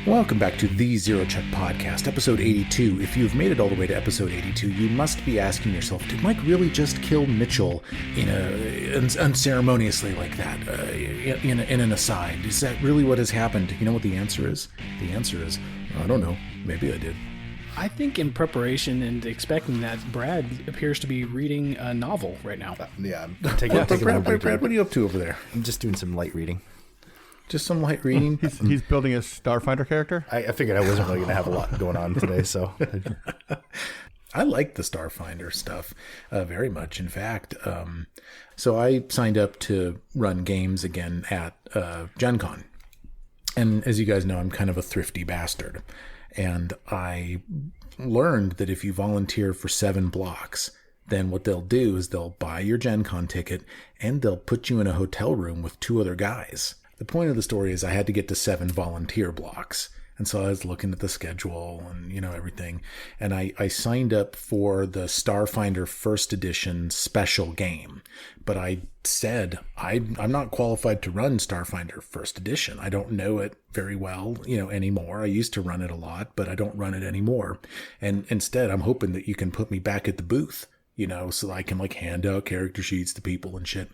Welcome back to the Zero Check Podcast, episode 82. If you've made it all the way to episode 82, you must be asking yourself, did Mike really just kill Mitchell unceremoniously like that, in an aside? Is that really what has happened? You know what the answer is? The answer is, I don't know. Maybe I did. I think in preparation and expecting that, Brad appears to be reading a novel right now. Yeah, I'm taking Brad, what are you up to over there? I'm just doing some light reading. Just some light reading? He's building a Starfinder character? I figured I wasn't really going to have a lot going on today, so... I like the Starfinder stuff very much. In fact, so I signed up to run games again at Gen Con. And as you guys know, I'm kind of a thrifty bastard. And I learned that if you volunteer for 7 blocks, then what they'll do is they'll buy your Gen Con ticket and they'll put you in a hotel room with 2 other guys. The point of the story is I had to get to 7 volunteer blocks. And so I was looking at the schedule and, everything. And I signed up for the Starfinder First Edition special game. But I said, I'm not qualified to run Starfinder First Edition. I don't know it very well, anymore. I used to run it a lot, but I don't run it anymore. And instead, I'm hoping that you can put me back at the booth, so that I can hand out character sheets to people and shit.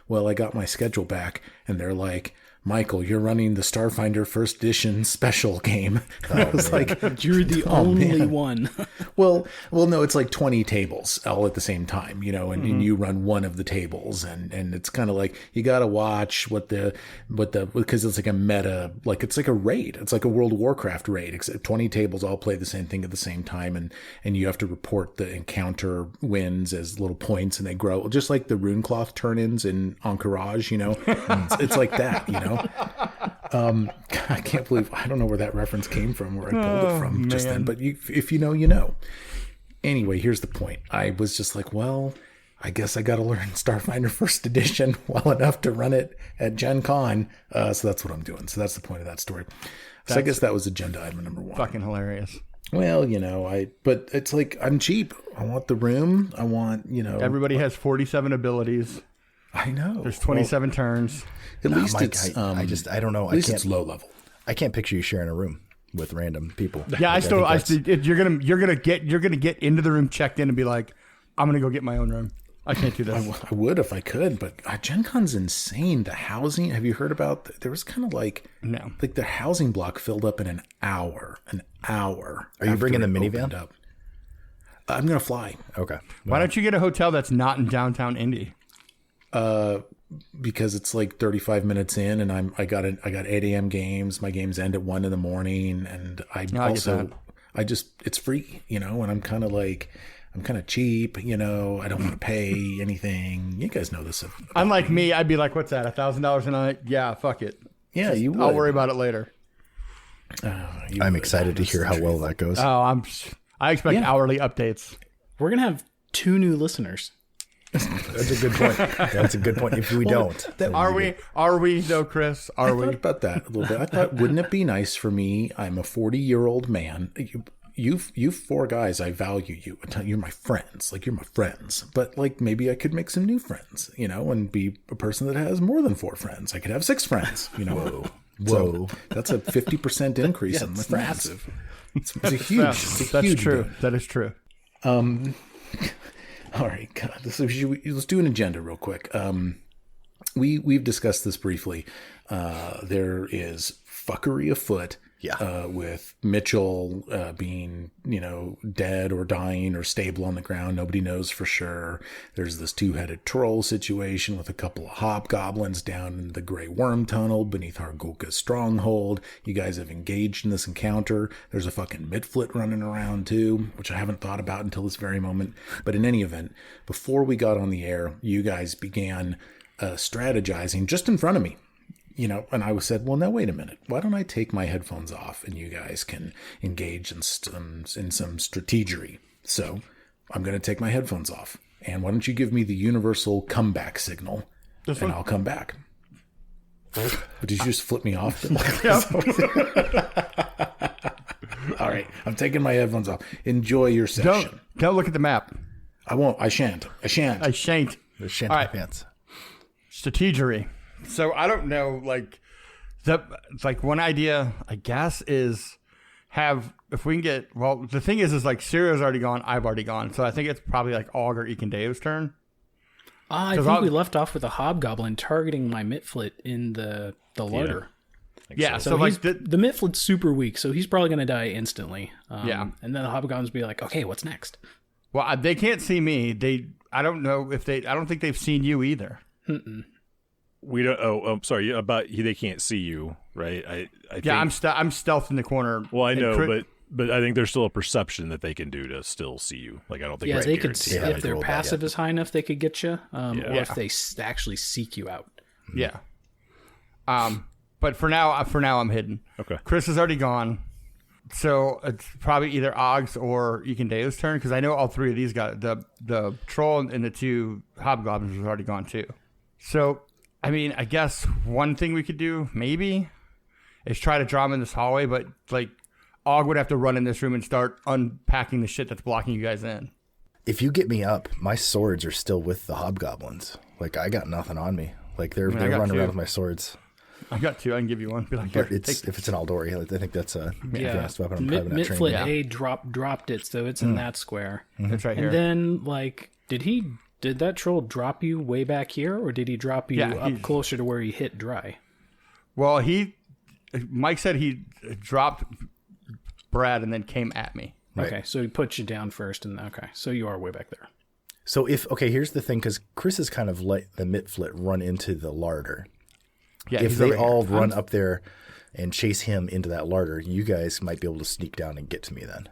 Well, I got my schedule back and they're like, Michael, you're running the Starfinder First Edition special game. I was like, you're the only one. well, no, it's like 20 tables all at the same time, and you run one of the tables, and it's kind of like you got to watch because it's like a meta, it's like a raid. It's like a World of Warcraft raid, except 20 tables all play the same thing at the same time, and you have to report the encounter wins as little points, and they grow, just like the Runecloth turn-ins in Encourage, it's like that, I can't believe, I don't know where that reference came from, where I pulled it from just then, but if you know, you know. Anyway, here's the point. I was just like, well, I guess I got to learn Starfinder First Edition well enough to run it at Gen Con. So that's what I'm doing. So that's the point of that story. So I guess that was agenda item number 1. Fucking hilarious. Well, but it's like, I'm cheap. I want the room. I want, Everybody has 47 abilities. I know. There's 27 turns. At least Mike, it's I don't know. At least it's low level. I can't picture you sharing a room with random people. Yeah, you're gonna get into the room, checked in, and be like, I'm gonna go get my own room. I can't do this. I would if I could, but Gen Con's insane. The housing. Have you heard about? There was kind of no, the housing block filled up in an hour. Are you bringing the minivan? Up. I'm gonna fly. Okay. Why don't you get a hotel that's not in downtown Indy? Because it's like 35 minutes in, and I got 8 a.m. games. My games end at 1 a.m, and it's free, and I'm kind of cheap, I don't want to pay anything. You guys know this. Unlike me, I'd be like, what's that? $1,000 a night? Yeah, fuck it. Yeah, you would. I'll worry about it later. I'm excited to hear how well that goes. Oh, I expect hourly updates. We're going to have 2 new listeners. That's a good point. That's a good point. If we don't, are we though, Chris? I thought about that a little bit. I thought, wouldn't it be nice for me? I'm a 40-year-old man. You 4 guys, I value you. You're my friends. You're my friends. But maybe I could make some new friends, and be a person that has more than 4 friends. I could have 6 friends, Whoa. So that's a 50% increase in my friends. Massive. It's a huge. That's true. That is true. All right, God, let's do an agenda real quick. We've discussed this briefly. There is fuckery afoot. Yeah. With Mitchell being, dead or dying or stable on the ground. Nobody knows for sure. There's this 2-headed troll situation with a couple of hobgoblins down in the Grey Worm Tunnel beneath Hargulka's stronghold. You guys have engaged in this encounter. There's a fucking Midflit running around too, which I haven't thought about until this very moment. But in any event, before we got on the air, you guys began strategizing just in front of me. And I said, well, now, wait a minute. Why don't I take my headphones off and you guys can engage in some strategery? So I'm going to take my headphones off. And why don't you give me the universal comeback signal and I'll come back. Did you just flip me off? All right. I'm taking my headphones off. Enjoy your session. Don't look at the map. I won't. I shan't. The shanty pants. Strategery. So I don't know, One idea, I guess, is if we can get, well, the thing is like Sirio's already gone, I've already gone, so I think it's probably like Og or Ekendeo's turn. I think we left off with a hobgoblin targeting my Mitflit in the larder. Yeah, so like the Mitflit's super weak, so he's probably going to die instantly. Yeah. And then the hobgoblins be like, okay, what's next? Well, they can't see me. I don't know if I don't think they've seen you either. We don't. Oh, I'm sorry. They can't see you, right? I think, I'm stealth in the corner. Well, I know, but I think there's still a perception that they can do to still see you. Like I don't think. Yeah, it's they could. guaranteed. If their passive is high enough, they could get you. Or Yeah. if they actually seek you out. Yeah. But for now, I'm hidden. Okay. Chris is already gone, so it's probably either Og's or Ekendeo's turn because I know all three of these guys. The troll and the two hobgoblins was already gone too. So, I mean, I guess one thing we could do maybe is try to draw him in this hallway, but like Og would have to run in this room and start unpacking the shit that's blocking you guys in. If you get me up, my swords are still with the hobgoblins. Like I got nothing on me. Like they're running around with my swords. I got two. I can give you one. Be like, But if it's an Aldori, I think that's a advanced weapon. I'm probably not trained. Mitflit A dropped it, so it's in that square. That's right here. And then, like, did that troll drop you way back here, or did he drop you up closer to where he hit dry? Well, Mike said he dropped Brad and then came at me. Right. Okay, so he put you down first, and so you are way back there. So here's the thing, because Chris has kind of let the Mitflit run into the larder. Yeah, if they all run up there and chase him into that larder, you guys might be able to sneak down and get to me then.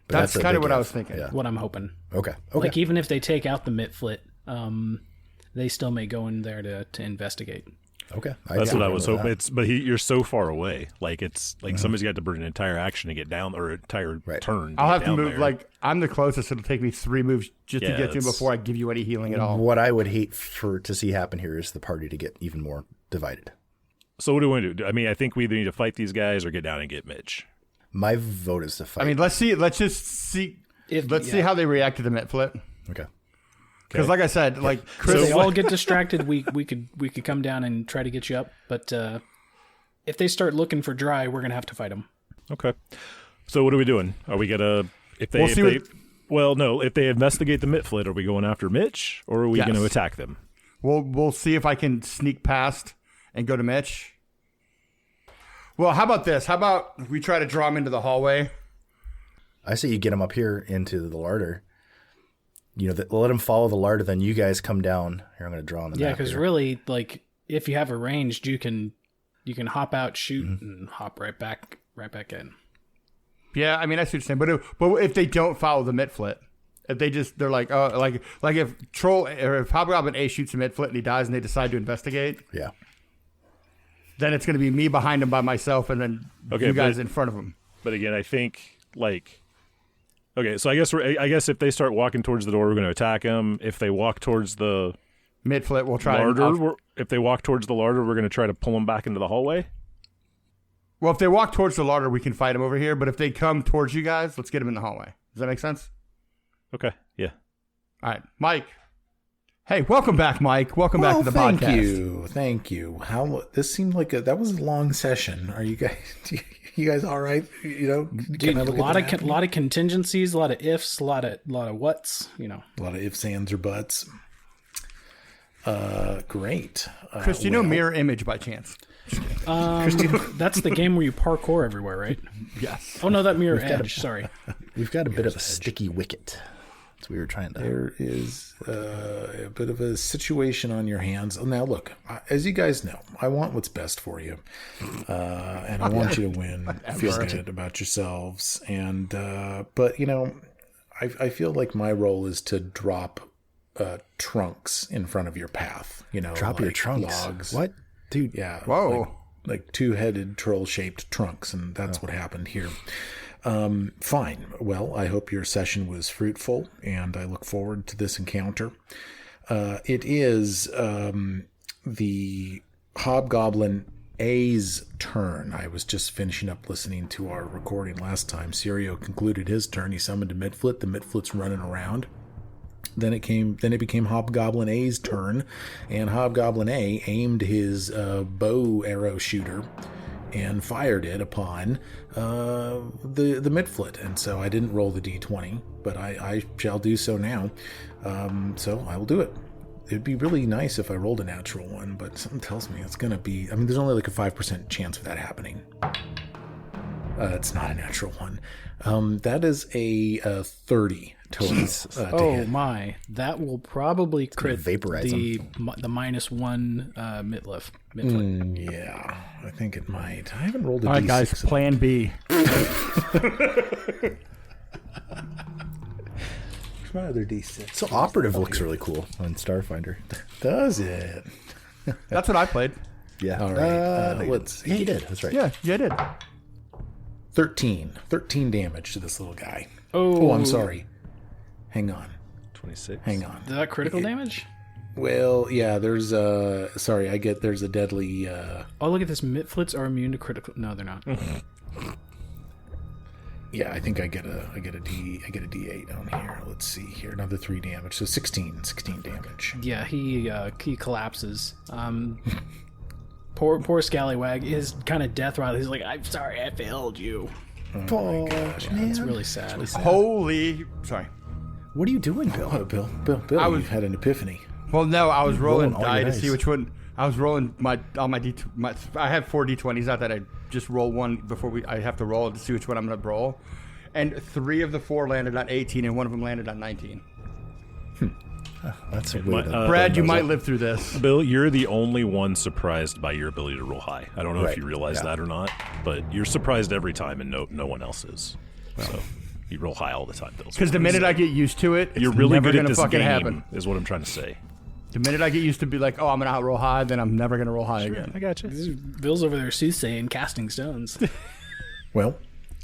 But that's kind of what I was thinking. Yeah. What I'm hoping. Okay. Like, even if they take out the Mitflit, they still may go in there to investigate. Okay. That's what I was hoping. You're so far away. Like it's like somebody's got to burn an entire action to get down, or an entire turn. I'll have to move. There. Like I'm the closest. It'll take me 3 moves just to get to him before I give you any healing at all. What I would hate to see happen here is the party to get even more divided. So what do we want to do? I mean, I think we either need to fight these guys or get down and get Mitch. My vote is to fight. I mean, let's see. Let's just see. Let's see how they react to the Mitflit. Okay. Because, like I said, like Chris, If they all get distracted, we could come down and try to get you up. But if they start looking for dry, we're gonna have to fight them. Okay. So what are we doing? Are we gonna if they investigate the Mitflit, are we going after Mitch or are we going to attack them? We'll see if I can sneak past and go to Mitch. Well, how about this? How about we try to draw him into the hallway? I say you get him up here into the larder. You know, let him follow the larder, then you guys come down. Here, I'm going to draw on the map. Yeah, because really, like, if you have a ranged, you can hop out, shoot, and hop right back in. Yeah, I mean, I see what you're saying. But if they don't follow the Mitflit, if they're like, oh, like if Troll or if Hobgoblin A shoots a Mitflit and he dies and they decide to investigate, yeah, then it's going to be me behind him by myself and then you guys in front of him. But again, I think okay, so I guess if they start walking towards the door, we're going to attack them. If they walk towards the Mitflit, we'll try larder. If they walk towards the larder, we're going to try to pull them back into the hallway. Well, if they walk towards the larder, we can fight them over here. But if they come towards you guys, let's get them in the hallway. Does that make sense? Okay. Yeah. All right, Mike. Hey, welcome back, Mike. Welcome back to the podcast. Thank you. This seemed like that was a long session. Are you guys? You guys all right? You know, dude, a lot of contingencies, a lot of ifs, a lot of whats. You know, a lot of ifs, ands, or buts. Great. Chris, do you know Mirror Image by chance? That's the game where you parkour everywhere, right? Yes. Oh no, that Mirror Edge. Sorry. We've got a bit of a sticky wicket. So we were trying to. There is a bit of a situation on your hands. Now, look, as you guys know, I want what's best for you, and I want you to win. Feel good about yourselves, and but you know, I feel like my role is to drop trunks in front of your path. You know, drop your trunks. Logs. What, dude? Yeah. Whoa. Like 2-headed troll-shaped trunks, and that's what happened here. Fine. Well, I hope your session was fruitful, and I look forward to this encounter. It is the Hobgoblin A's turn. I was just finishing up listening to our recording last time. Sirio concluded his turn. He summoned a Mitflit. The Mitflit's running around. Then it became Hobgoblin A's turn, and Hobgoblin A aimed his bow arrow shooter and fired it upon the midflit. And so I didn't roll the d20, but I shall do so now. So I will do it. It'd be really nice if I rolled a natural one, but something tells me it's going to be... I mean, there's only like a 5% chance of that happening. It's not a natural one. That is a 30 total. Oh my, that will probably crit vaporize the -1 midlift. Yeah, I think it might. I haven't rolled a All right, d6. guys, plan B. My other d6. So Operative looks really cool on Starfinder. Does it? That's what I played. Yeah. All right. Let's see. Yeah, you did. That's right. Yeah, I did. 13 damage to this little guy. Oh, I'm sorry. Hang on. 26. Hang on. Is that critical damage? Well, yeah, there's there's a deadly Oh, look at this. Midflits are immune to critical. No, they're not. yeah, I think I get a d8 on here. Let's see here. Another 3 damage. So 16 damage. Yeah, he collapses. Poor Scallywag is kind of death rattle. He's like, I'm sorry, I failed you. Oh, gosh, man. It's really sad. Holy. Sorry. What are you doing, Bill? Oh, Bill, you had an epiphany. Well, no, I was rolling rolling all die your to dice. see which one. I was rolling my I have 4 d20s. Not that I just roll one before I have to roll to see which one I'm going to roll. And 3 of the 4 landed on 18, and 1 of them landed on 19. That's a weird. Brad, you might live through this. Bill, you're the only one surprised by your ability to roll high. I don't know if Right. you realize that or not, but you're surprised every time, and no one else is. So you roll high all the time, Bill. Because the minute I get used to it, it's you're really never good at gonna this fucking game, happen. is what I'm trying to say. The minute I get used to be like, oh, I'm gonna roll high, then I'm never gonna roll high again. I got you. Bill's over there soothsaying, casting stones. Well,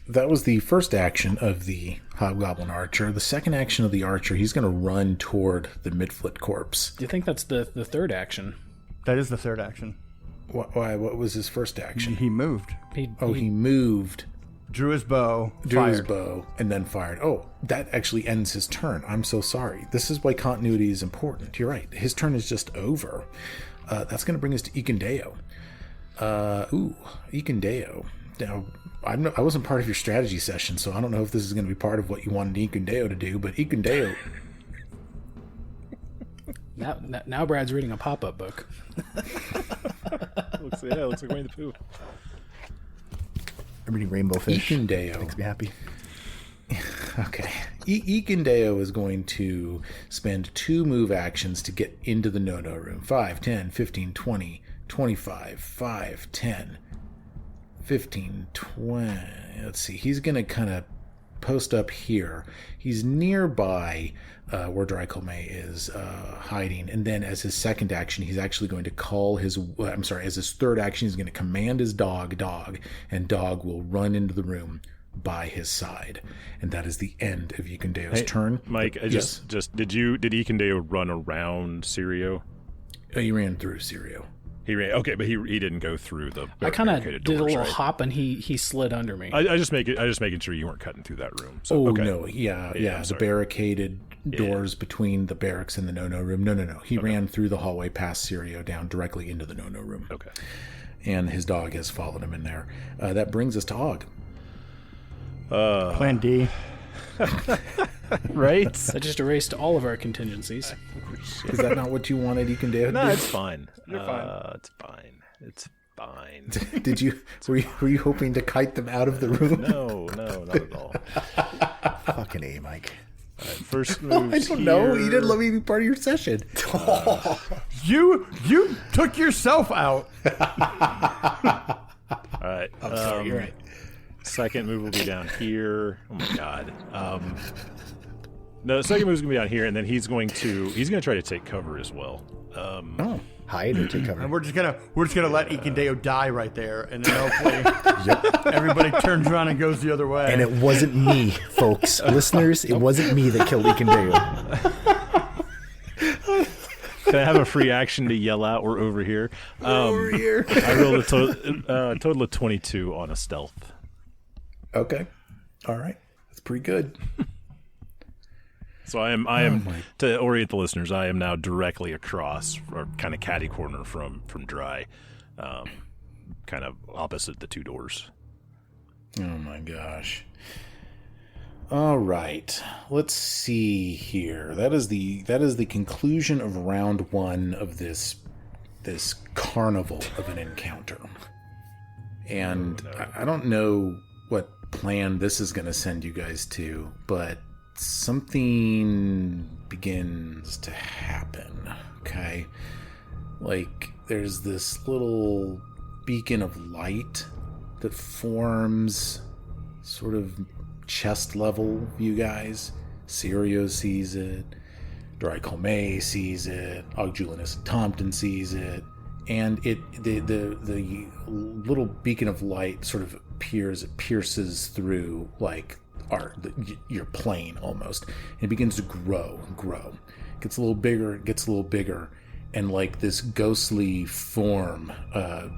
that was the first action of the Hobgoblin Archer. The second action of the Archer, he's going to run toward the midflit corpse. Do you think that's the third action? That is the third action. Why? What was his first action? He moved, He moved, drew his bow, drew his fired. bow, and then fired. Oh, that actually ends his turn. I'm so sorry. This is why continuity is important. You're right. His turn is just over. That's going to bring us to Ikendeo. Ikendeo. Now, I wasn't part of your strategy session, so I don't know if this is going to be part of what you wanted Ikendeo to do, but Ikendeo... Now Brad's reading a pop-up book. looks like Winnie the Pooh. I'm reading Rainbow Fish. Ikendeo. Makes me happy. Okay. Ikendeo is going to spend 2 move actions to get into the no-no room. 5, 10, 15, 20, 25, 5, 10, 15, 20. Let's see. He's going to kind of post up here. He's nearby where Draculme is hiding. And then as his second action, he's actually going to call his... as his third action, he's going to command his dog, and dog will run into the room by his side. And that is the end of Ikendeo's turn. Mike, Yes. did Ikendeo run around Sirio? He ran through Sirio. He ran. Okay, but he didn't go through the. I kind of barricaded did a doors, little right? hop, and he slid under me. I just making sure you weren't cutting through that room. So, Oh, okay. no. Yeah. The sorry. barricaded doors between the barracks and the no-no room. No. He ran through the hallway past Sirio down directly into the no-no room. Okay. And his dog has followed him in there. That brings us to Og. Plan D. Right. I just erased all of our contingencies. Is that not what you wanted Ikendeo to No, do? it's fine. You're fine. It's fine. It's fine. Did you were you hoping to kite them out of the room? No, not at all. Fucking A, Mike. First move. I don't know. You didn't let me be part of your session. You took yourself out. All right. I'm sorry. You're right. Second move will be down here. Oh my god. No, the second move is gonna be down here, and then he's gonna try to take cover as well. Hide or take cover. And we're just gonna let Ikendeo die right there, and then hopefully everybody turns around and goes the other way. And it wasn't me, folks. Listeners, it wasn't me that killed Ikendeo. Can I have a free action to yell out? We're over here. Over here. I rolled a total of 22 on a stealth. Okay. All right. That's pretty good. So I am to orient the listeners. I am now directly across, or kind of catty corner from Dry, kind of opposite the two doors. Oh my gosh. All right. Let's see here. That is the conclusion of round 1 of this carnival of an encounter. And I don't know what plan this is going to send you guys to, but something begins to happen. Okay? Like, there's this little beacon of light that forms sort of chest level, you guys. Sirio sees it. Dry Colmay sees it. Ogjulinus and Tompton sees it. And the little beacon of light sort of pierces through like your plane almost. And it begins to grow and grow. It gets a little bigger, and like this ghostly form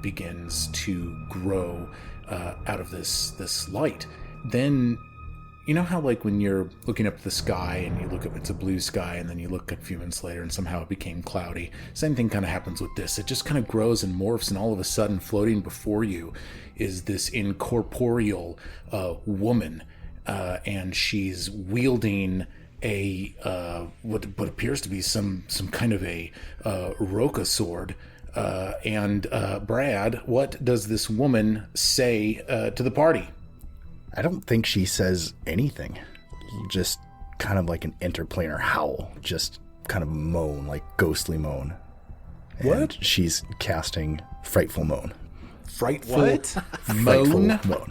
begins to grow out of this light. Then, you know how like when you're looking up at the sky and you look up, it's a blue sky, and then you look a few minutes later and somehow it became cloudy? Same thing kind of happens with this. It just kind of grows and morphs, and all of a sudden floating before you is this incorporeal woman, and she's wielding a what appears to be some kind of a roca sword. And Brad, what does this woman say to the party? I don't think she says anything. Just kind of like an interplanar howl. Just kind of moan, like ghostly moan. What? And she's casting Frightful Moan. Frightful What? Frightful moan? Moan.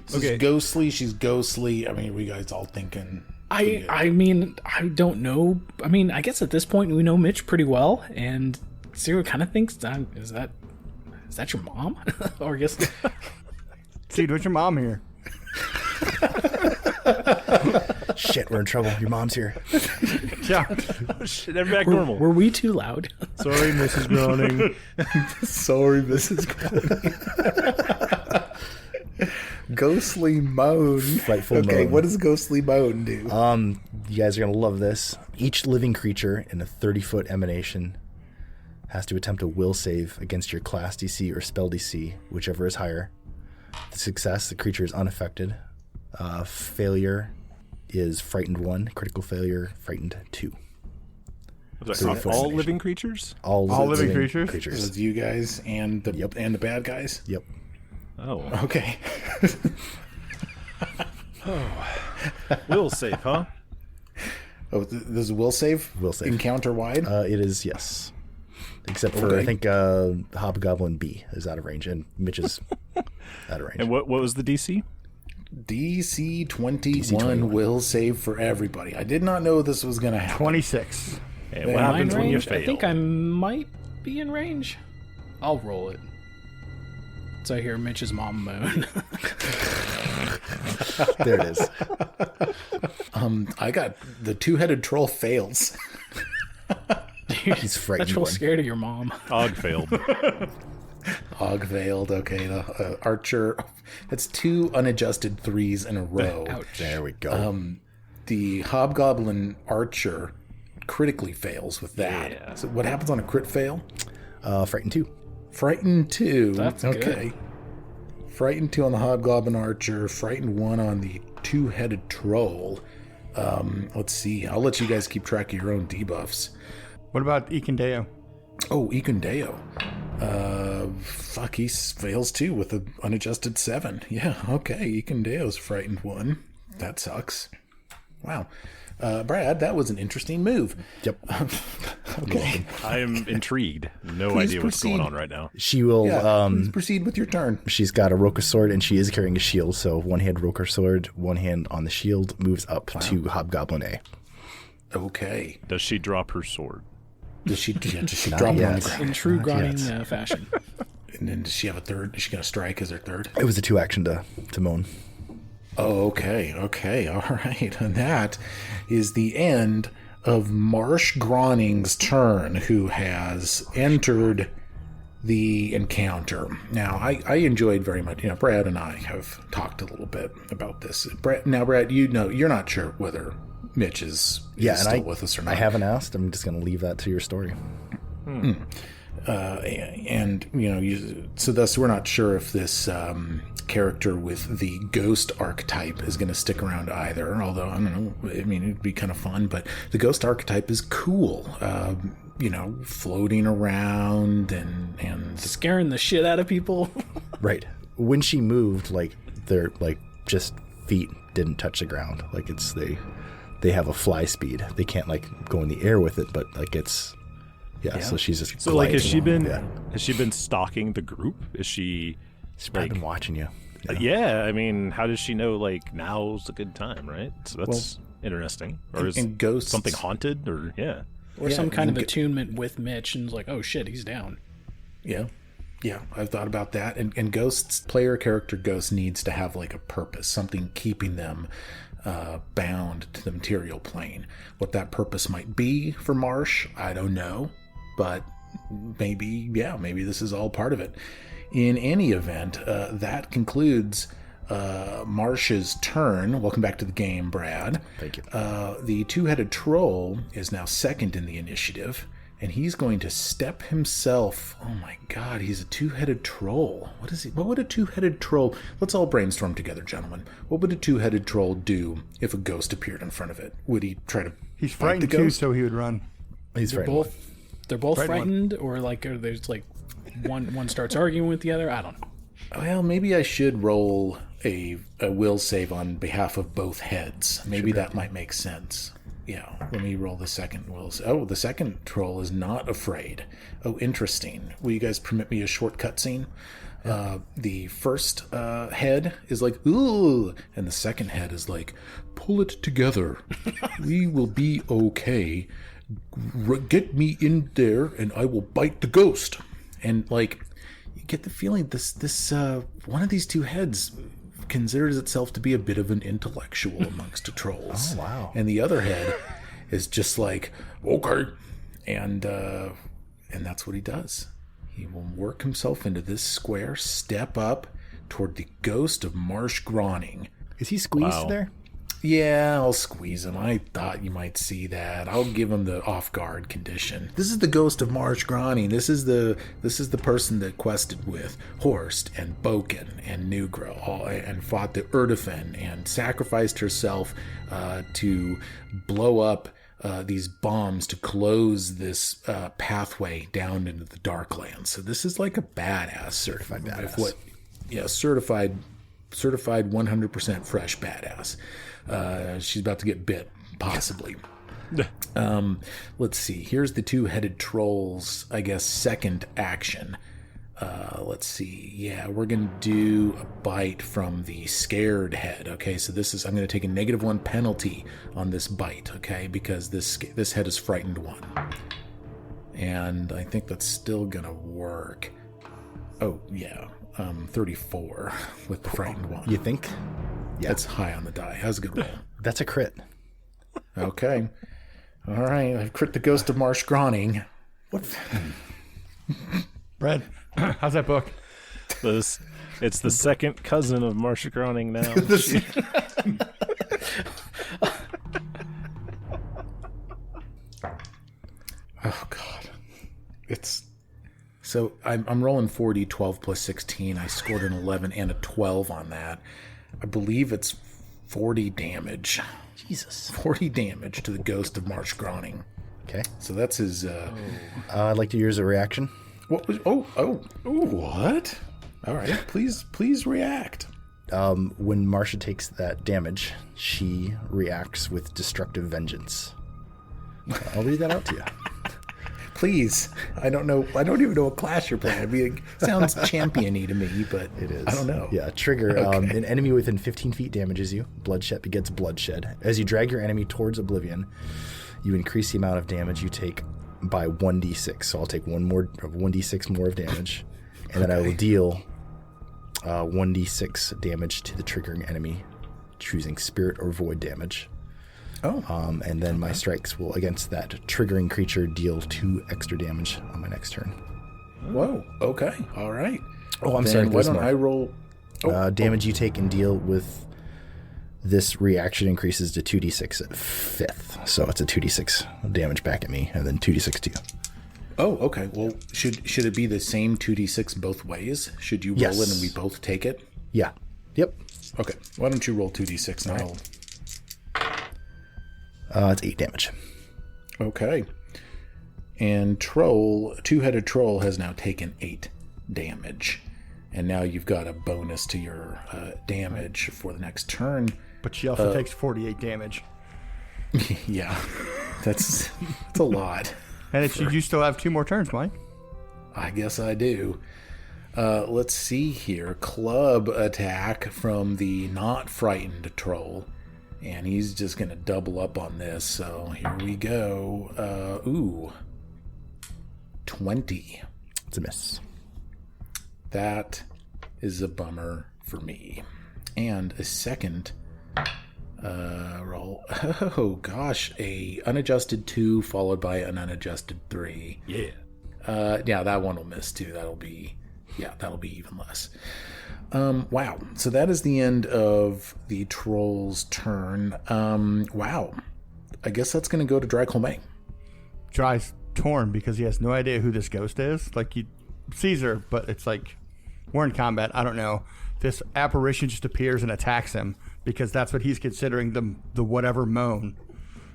She's ghostly. She's ghostly. I mean, we guys all thinking... I mean, I don't know. I mean, I guess at this point we know Mitch pretty well, and Zero kind of thinks, is that your mom? Or I guess... Dude, what's your mom here? Shit, we're in trouble. Your mom's here. Yeah. Shit, they're back normal. Were we too loud? Sorry, Mrs. Groening. Sorry, Mrs. Groening. Ghostly moan. Frightful okay, moan. what does ghostly moan do? You guys are going to love this. Each living creature in a 30-foot emanation has to attempt a will save against your class DC or spell DC, whichever is higher. The success, the creature is unaffected. Failure is frightened 1. Critical failure, frightened 2. All living creatures? All living creatures? Those you guys and the Yep. and the bad guys? Yep. Oh. Okay. Will save, huh? Oh, there's a will save? Will save. Encounter wide? It is, yes. Except for, Okay. I think, Hobgoblin B is out of range, and Mitch is out of range. And what was the DC? DC 21 21. will save for everybody. I did not know this was going to happen. 26. And Yeah. what Am I happens in when you range? fail? I think I might be in range. I'll roll it. So I hear Mitch's mom moan. There it is. I got the two-headed troll fails. He's frightened. That's real one. scared of your mom. Og failed. Og veiled. Okay, the archer. That's 2 unadjusted 3s in a row. Ouch. There we go. The hobgoblin archer critically fails with that. Yeah. So what happens on a crit fail? Frightened 2. Frightened 2. That's okay. good. Frightened 2 on the hobgoblin archer. Frightened 1 on the two-headed troll. Let's see. I'll let you guys keep track of your own debuffs. What about Ikendeo? Oh, Ikundeo. Fuck, he fails too with an unadjusted 7. Yeah, okay. Ikundeo's frightened 1. That sucks. Wow. Brad, that was an interesting move. Yep. Okay. I am intrigued. No Please idea what's going proceed. on right now. She will. Yeah, please proceed with your turn. She's got a Roka sword, and she is carrying a shield. So one hand Roka sword, one hand on the shield, moves up to Hobgoblin A. Okay. Does she drop her sword? Does she drop it on Not the yet. ground? In true Not Groning yet. fashion. And then does she have a third? Is she going to strike as her third? It was a 2 action to moan. Oh, okay. Okay. All right. And that is the end of Marsh Groning's turn, who has entered the encounter. Now, I enjoyed very much, Brad and I have talked a little bit about this. Brad, you know, you're not sure whether Mitch is Yeah, still and with us or not. I haven't asked. I'm just going to leave that to your story. And so thus we're not sure if this character with the ghost archetype is going to stick around either. Although I don't know, I mean, it'd be kind of fun. But the ghost archetype is cool. Floating around and Scaring the shit out of people. Right. When she moved, like their just feet didn't touch the ground. Like they have a fly speed. They can't go in the air with it, but it's so she's just So has she gliding been along. has she been stalking the group? Is she She's probably been watching you. yeah, I mean, how does she know now's a good time, right? So that's interesting. Or is and ghosts something haunted or Or some kind of attunement with Mitch, and like, oh shit, he's down. Yeah, I've thought about that. And ghosts, player character ghost needs to have a purpose, something keeping them bound to the material plane. What that purpose might be for Marsh, I don't know, but maybe this is all part of it. In any event, that concludes Marsh's turn. Welcome back to the game, Brad. Thank you. The two-headed troll is now second in the initiative, and he's going to step himself. Oh my god, he's a two-headed troll. What is he? What would a two-headed troll... Let's all brainstorm together, gentlemen. What would a two-headed troll do if a ghost appeared in front of it? Would he try to He's fight frightened the too, ghost? so he would run. He's They're frightened. both Frightened frightened, or are there's one starts arguing with the other. I don't know. Well, maybe I should roll a will save on behalf of both heads. Maybe that might make sense. Yeah, let me roll the second will. Oh, the second troll is not afraid. Oh, interesting. Will you guys permit me a short cutscene? The first head is like, ooh, and the second head is like, pull it together. We will be okay. Get me in there and I will bite the ghost. And you get the feeling this one of these two heads considers itself to be a bit of an intellectual amongst the trolls. Oh, wow. And the other head is just like, okay. And that's what he does. He will work himself into this square, step up toward the ghost of Marsh Groning. Is he squeezed Wow. there? Yeah, I'll squeeze him. I thought you might see that. I'll give him the off-guard condition. This is the ghost of Marsh Groning. This is the person that quested with Horst and Boken and Nugro and fought the Erdofen and sacrificed herself to blow up these bombs to close this pathway down into the Darklands. So this is like a badass, certified badass. Certified 100% fresh badass. She's about to get bit, possibly. Let's see. Here's the two-headed trolls, I guess, second action. Let's see. Yeah, we're going to do a bite from the scared head. Okay, so I'm going to take a -1 penalty on this bite, okay, because this head is frightened 1. And I think that's still going to work. Oh, yeah. 34 with the frightened 1. You think? Yeah. That's high on the die. That was a good roll. That's a crit. Okay. All right. I've crit the ghost of Marsh Groning. What? Brad, how's that book? It's the second cousin of Marsha Groning now. Oh, God. So I'm rolling 40, 12 plus 16. I scored an 11 and a 12 on that. I believe it's 40 damage. Jesus. 40 damage to the ghost of Marsh Groning. Okay. So that's his... I'd like to use a reaction. What was... Oh, what? All right. Please react. When Marcia takes that damage, she reacts with destructive vengeance. I'll read that out to you. Please. I don't even know what class you're playing. It sounds champion-y to me, but It is. I don't know. Yeah, trigger. Okay. An enemy within 15 feet damages you. Bloodshed begets bloodshed. As you drag your enemy towards oblivion, you increase the amount of damage you take by 1d6. So I'll take 1d6 more of damage, and then I will deal 1d6 damage to the triggering enemy, choosing spirit or void damage. Oh. And then my strikes will, against that triggering creature, deal 2 extra damage on my next turn. Whoa. Okay. All right. Oh, I'm Then sorry. Why There's don't more. I roll... Damage you take and deal with this reaction increases to 2d6 at 5th. So it's a 2d6 damage back at me, and then 2d6 to you. Oh, okay. Well, should it be the same 2d6 both ways? Should you roll Yes. it and we both take it? Yeah. Yep. Okay. Why don't you roll 2d6 and It's 8 damage. Okay. And two-headed troll has now taken 8 damage. And now you've got a bonus to your damage for the next turn. But she also takes 48 damage. Yeah. That's a lot. And you still have 2 more turns, Mike. I guess I do. Let's see here. Club attack from the not frightened troll. And he's just going to double up on this. So here we go. 20. It's a miss. That is a bummer for me. And a second roll. Oh, gosh. A unadjusted 2 followed by an unadjusted 3. Yeah. Yeah, that one will miss too. That'll be even less. Wow. So that is the end of the troll's turn. Wow. I guess that's going to go to Dry Colmay. Dry's torn because he has no idea who this ghost is. Like, he sees her, but it's like, we're in combat. I don't know. This apparition just appears and attacks him because that's what he's considering the whatever moan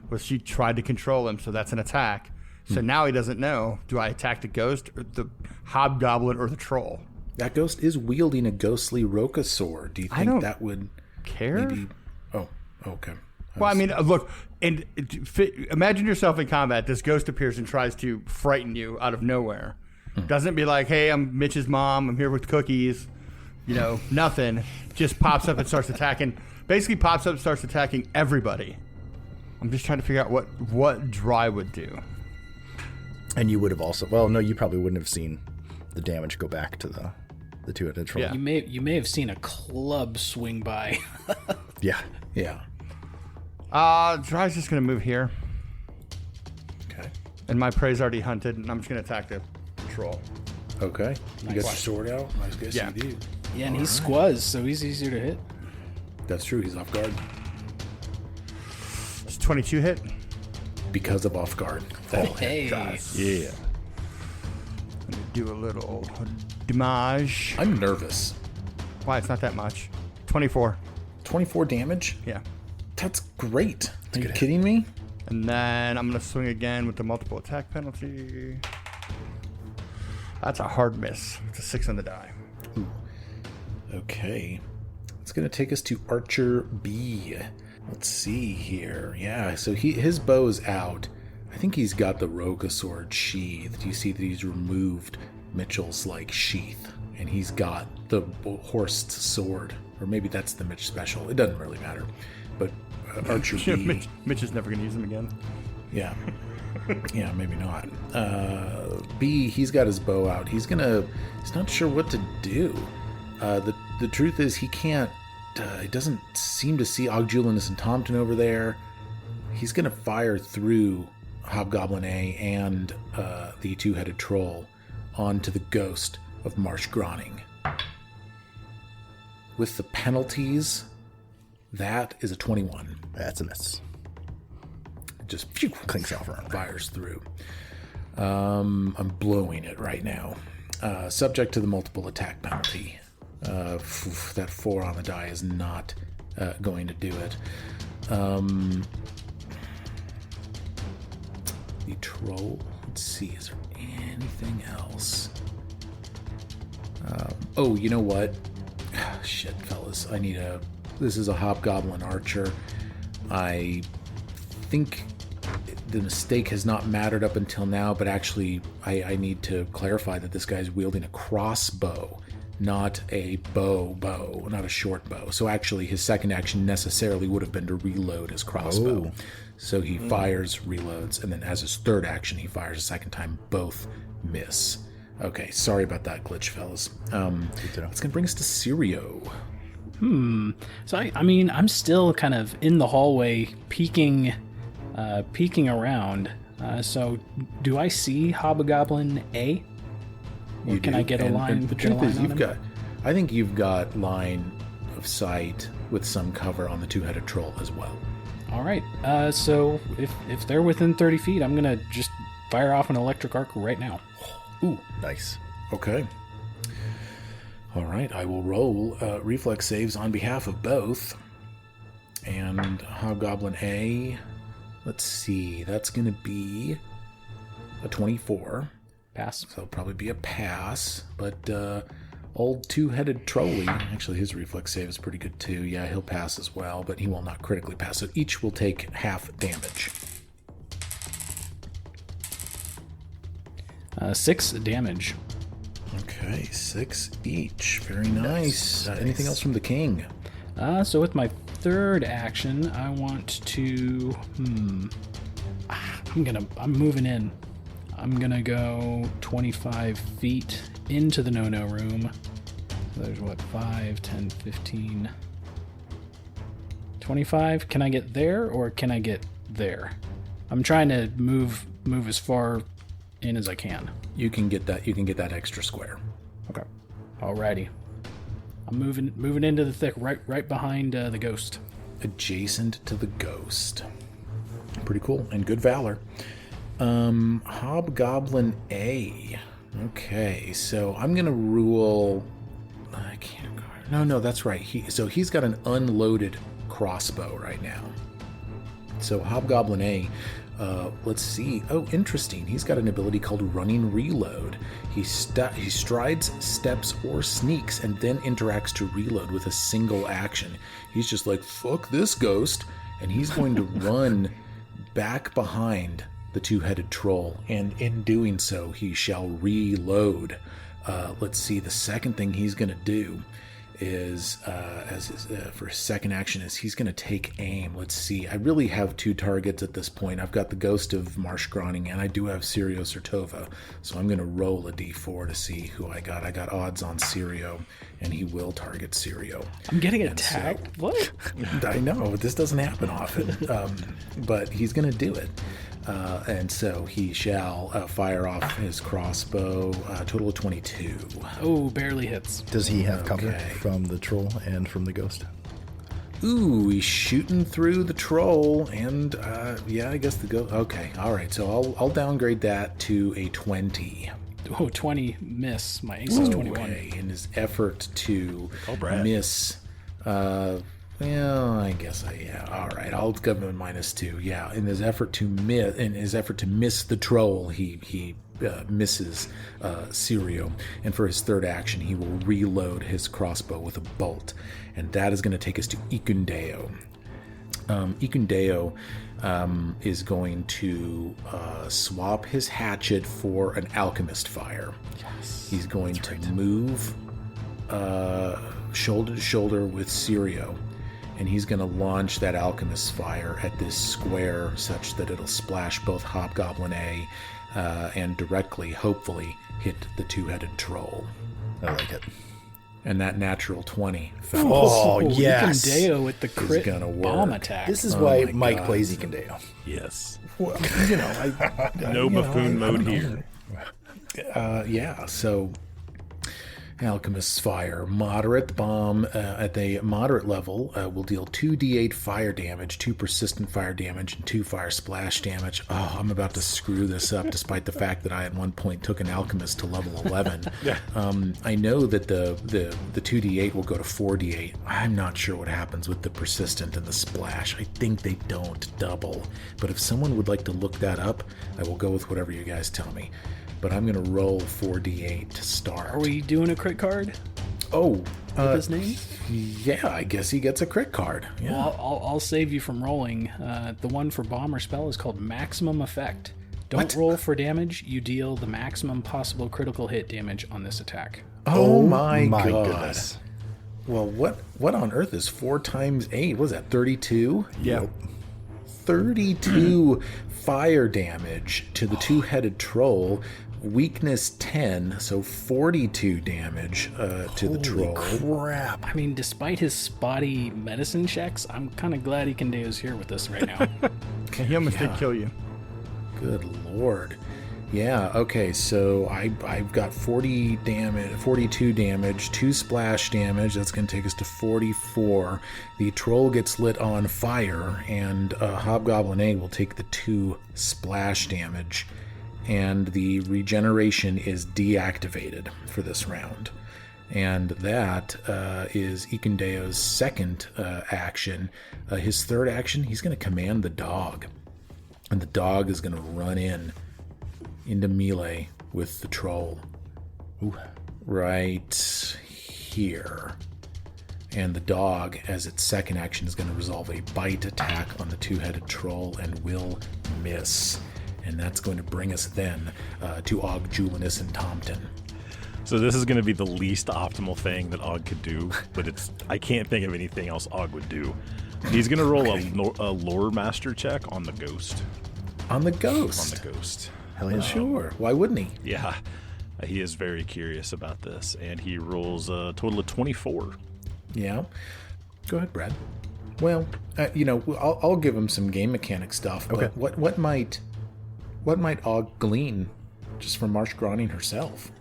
was. She tried to control him, so that's an attack. So now he doesn't know, do I attack the ghost or the hobgoblin or the troll? That ghost is wielding a ghostly Roka sword. Do you think don't that would care? maybe... Oh, okay. Well, I mean, look, and imagine yourself in combat. This ghost appears and tries to frighten you out of nowhere. Doesn't be like, hey, I'm Mitch's mom. I'm here with cookies. You know, nothing. Just pops up and starts attacking. Basically pops up and starts attacking everybody. I'm just trying to figure out what Dry would do. And you would have also... Well, no, you probably wouldn't have seen the damage go back to the two-headed troll. Yeah. You may have seen a club swing by. Yeah. Yeah. Dry's just going to move here. Okay. And my prey's already hunted, and I'm just going to attack the troll. Okay. You got your sword out? I guess Yeah. you do. Yeah, and he's squaz, so he's easier to hit. That's true. He's off guard. It's 22 hit. Because of off guard. Hey. Yeah. Do a little damage. I'm nervous. Why? It's not that much. 24. 24 damage? Yeah. That's great. Are you kidding me? And then I'm going to swing again with the multiple attack penalty. That's a hard miss. It's a 6 on the die. Okay. It's going to take us to Archer B. Let's see here. Yeah, so his bow's out. I think he's got the Roka sword sheathed. You see that he's removed Mitchell's, sheath. And he's got the Horst's sword. Or maybe that's the Mitch special. It doesn't really matter. But Archer B... Mitch is never going to use him again. Yeah. Yeah, maybe not. B, he's got his bow out. He's not sure what to do. The truth is he can't, he doesn't seem to see Ogjulinus and Tompton over there. He's gonna fire through Hobgoblin A and the two-headed troll onto the ghost of Marsh Groning. With the penalties, that is a 21. That's a miss. Just Clinks off around. fires through. I'm blowing it right now. Subject to the multiple attack penalty. That 4 on the die is not going to do it. The troll. Let's see. Is there anything else? Oh, you know what? Shit, fellas. This is a hobgoblin archer. I think the mistake has not mattered up until now, but actually I need to clarify that this guy's wielding a crossbow, not a bow, not a short bow. So actually his second action necessarily would have been to reload his crossbow. Oh. So he fires, reloads, and then as his third action he fires a second time. Both miss. Okay, sorry about that glitch, fellas. It's gonna bring us to Sirio. So I mean, I'm still kind of in the hallway, peeking around. So do I see Hobgoblin A? Or You can do. I get a And line? the get a truth line is, on him? I think you've got line of sight with some cover on the two-headed troll as well. All right. So if they're within 30 feet, I'm going to just fire off an electric arc right now. Ooh, nice. Okay. All right, I will roll reflex saves on behalf of both. And Hobgoblin A, let's see, that's going to be a 24. Pass. So it'll probably be a pass. But old two-headed Trolley, actually his reflex save is pretty good too. Yeah, he'll pass as well, but he will not critically pass. So each will take half damage. 6 damage. Okay, 6 each. Very nice. Anything else from the king? So with my third action, I want to. I'm moving in. I'm gonna go 25 feet into the no-no room. There's what, 5, 10, 15, 25. Can I get there or can I get there? I'm trying to move as far in as I can. You can get that. You can get that extra square. Okay. Alrighty. I'm moving into the thick, right behind the ghost. Adjacent to the ghost. Pretty cool and good valor. Hobgoblin A. Okay, so I'm gonna rule. I can't go. No, that's right. He's got an unloaded crossbow right now. So Hobgoblin A. Let's see. Oh, interesting. He's got an ability called Running Reload. He strides, steps, or sneaks, and then interacts to reload with a single action. He's just like, fuck this ghost, and he's going to run back behind the two-headed troll, and in doing so, he shall reload. Let's see. The second thing he's going to do is, for his second action, is he's going to take aim. Let's see. I really have 2 targets at this point. I've got the Ghost of Marsh Groning, and I do have Sirio Sertova. So I'm going to roll a d4 to see who I got. I got odds on Sirio, and he will target Sirio. I'm getting attacked? So, what? I know. This doesn't happen often. But he's going to do it. And so he shall fire off his crossbow, total of 22. Oh, barely hits. Does he have cover from the troll and from the ghost? Ooh, he's shooting through the troll, and I guess the ghost. Okay, all right. So I'll downgrade that to a 20. Oh, 20 miss. My ace is 21. Okay, in his effort to Brad. miss. Well, I guess all right. I'll give him a -2. Yeah, in his effort to miss the troll, he misses Sirio, and for his third action, he will reload his crossbow with a bolt, and that is going to take us to Ikundeo. Ikundeo is going to swap his hatchet for an alchemist fire. Yes, he's going to move shoulder to shoulder with Sirio. And he's going to launch that alchemist's fire at this square such that it'll splash both Hobgoblin A and directly, hopefully, hit the two-headed troll. I like it. And that natural 20. Oh, yes. Ikundeo with the crit gonna work. bomb attack. This is why my Mike God. plays Ikundeo. Yes. Well, No buffoon mode here. So Alchemist's Fire. Moderate bomb at the moderate level will deal 2d8 fire damage, 2 persistent fire damage, and 2 fire splash damage. Oh, I'm about to screw this up despite the fact that I at one point took an alchemist to level 11. I know that the 2d8 will go to 4d8. I'm not sure what happens with the persistent and the splash. I think they don't double. But if someone would like to look that up, I will go with whatever you guys tell me. But I'm going to roll 4d8 to start. Are we doing a crit card Oh, with his name? yeah, I guess he gets a crit card. Yeah. Well, I'll save you from rolling. The one for bomb or spell is called Maximum Effect. Don't roll for damage. You deal the maximum possible critical hit damage on this attack. Oh my God. Goodness. Well, what on earth is 4 times 8? What is that, 32? Yeah. 32 fire damage to the two-headed troll. Weakness 10, so 42 damage to the troll. Crap. I mean, despite his spotty medicine checks, I'm kind of glad Ikundeo's here with us right now. And he almost did kill you. Good Lord. Yeah, okay, so I've got 40 damage, 42 damage, 2 splash damage. That's going to take us to 44. The troll gets lit on fire, and Hobgoblin A will take the 2 splash damage, and the regeneration is deactivated for this round. And that is Ikundeo's second action. His third action, he's going to command the dog, and the dog is going to run into melee with the troll. Ooh. Right here. And the dog, as its second action, is going to resolve a bite attack on the 2-headed troll and will miss. And that's going to bring us then to Og, Julianus, and Tompton. So this is going to be the least optimal thing that Og could do, but I can't think of anything else Og would do. He's going to roll a lore master check on the ghost. On the ghost? On the ghost. Hell yeah. Sure. Why wouldn't he? Yeah. He is very curious about this, and he rolls a total of 24. Yeah. Go ahead, Brad. Well, I'll give him some game mechanic stuff, but Okay. what might Og glean just from Marsh Groning herself?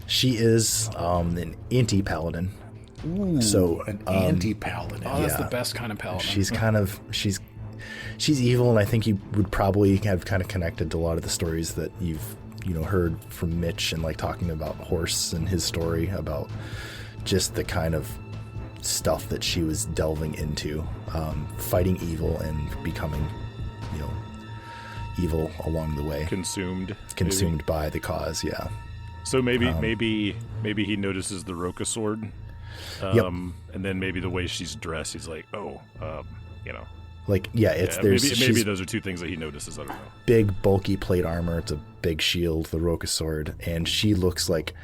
She is an anti-paladin. Ooh, So, an anti-paladin. Oh, that's Yeah. the best kind of paladin. She's evil, and I think you would probably have kind of connected to a lot of the stories that you've heard from Mitch, and like talking about Horse and his story about just the kind of stuff that she was delving into, fighting evil and becoming evil along the way, Consumed maybe. by the cause. Yeah. So maybe he notices the Roka sword, Yep. and then maybe the way she's dressed, he's like, Like, yeah, it's yeah, there's maybe she's those are two things that he notices. I don't know. big, bulky plate armor. It's a big shield, the Roka sword, and she looks like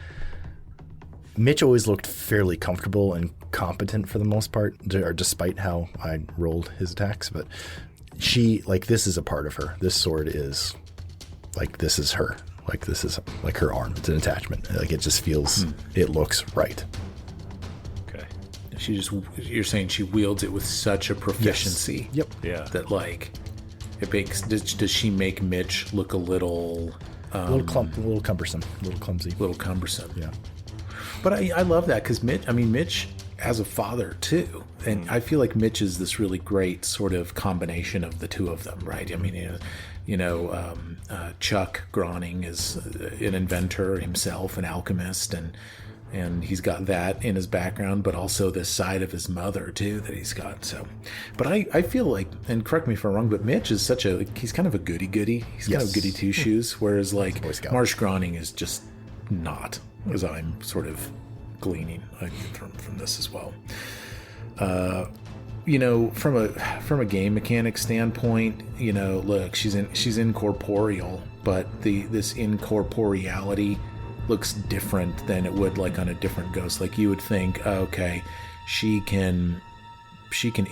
Mitch always looked fairly comfortable and competent for the most part, or despite how I rolled his attacks. But she, like, this is a part of her. This sword is like, this is her. Like, this is like her arm. It's an attachment. Like, it just feels, it looks right. Okay. You're saying she wields it with such a proficiency. Yep. Yeah. That like, it makes. Does she make Mitch look a little? A little cumbersome, a little clumsy. Little cumbersome. Yeah. But I love that because Mitch has a father too, and I feel like Mitch is this really great sort of combination of the two of them, right? I mean, Chuck Groning is an inventor himself, an alchemist, and he's got that in his background, but also this side of his mother too that he's got. So, but I feel like, and correct me if I'm wrong, but Mitch is he's kind of a goody-goody. He's kind of goody two shoes, whereas like Marsh Groning is just not, as I'm sort of gleaning from this as well. From a game mechanic standpoint, look, she's incorporeal, but this incorporeality looks different than it would like on a different ghost. Like you would think, okay, she can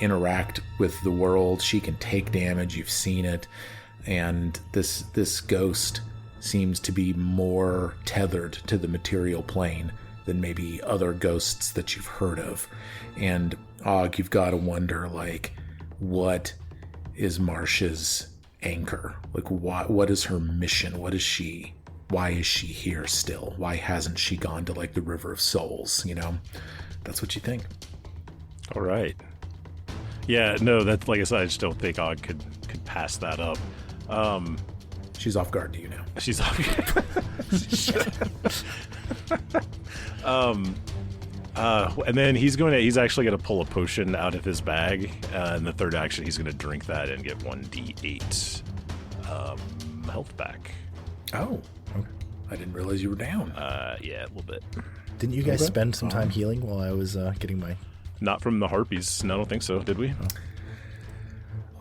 interact with the world, she can take damage, you've seen it, and this ghost seems to be more tethered to the material plane than maybe other ghosts that you've heard of. And you've got to wonder, like, what is Marsh's anchor? Like, what is her mission? Why is she here still? Why hasn't she gone to like the River of Souls? That's what you think. All right. Yeah, no, that's like I said, I just don't think Og could pass that up. She's off guard to you now. She's off. And then he's actually going to pull a potion out of his bag. In the third action, he's going to drink that and get 1d8 health back. Oh, okay. I didn't realize you were down. Yeah, a little bit. Didn't you guys spend some time healing while I was getting my... Not from the harpies. No, I don't think so. Did we?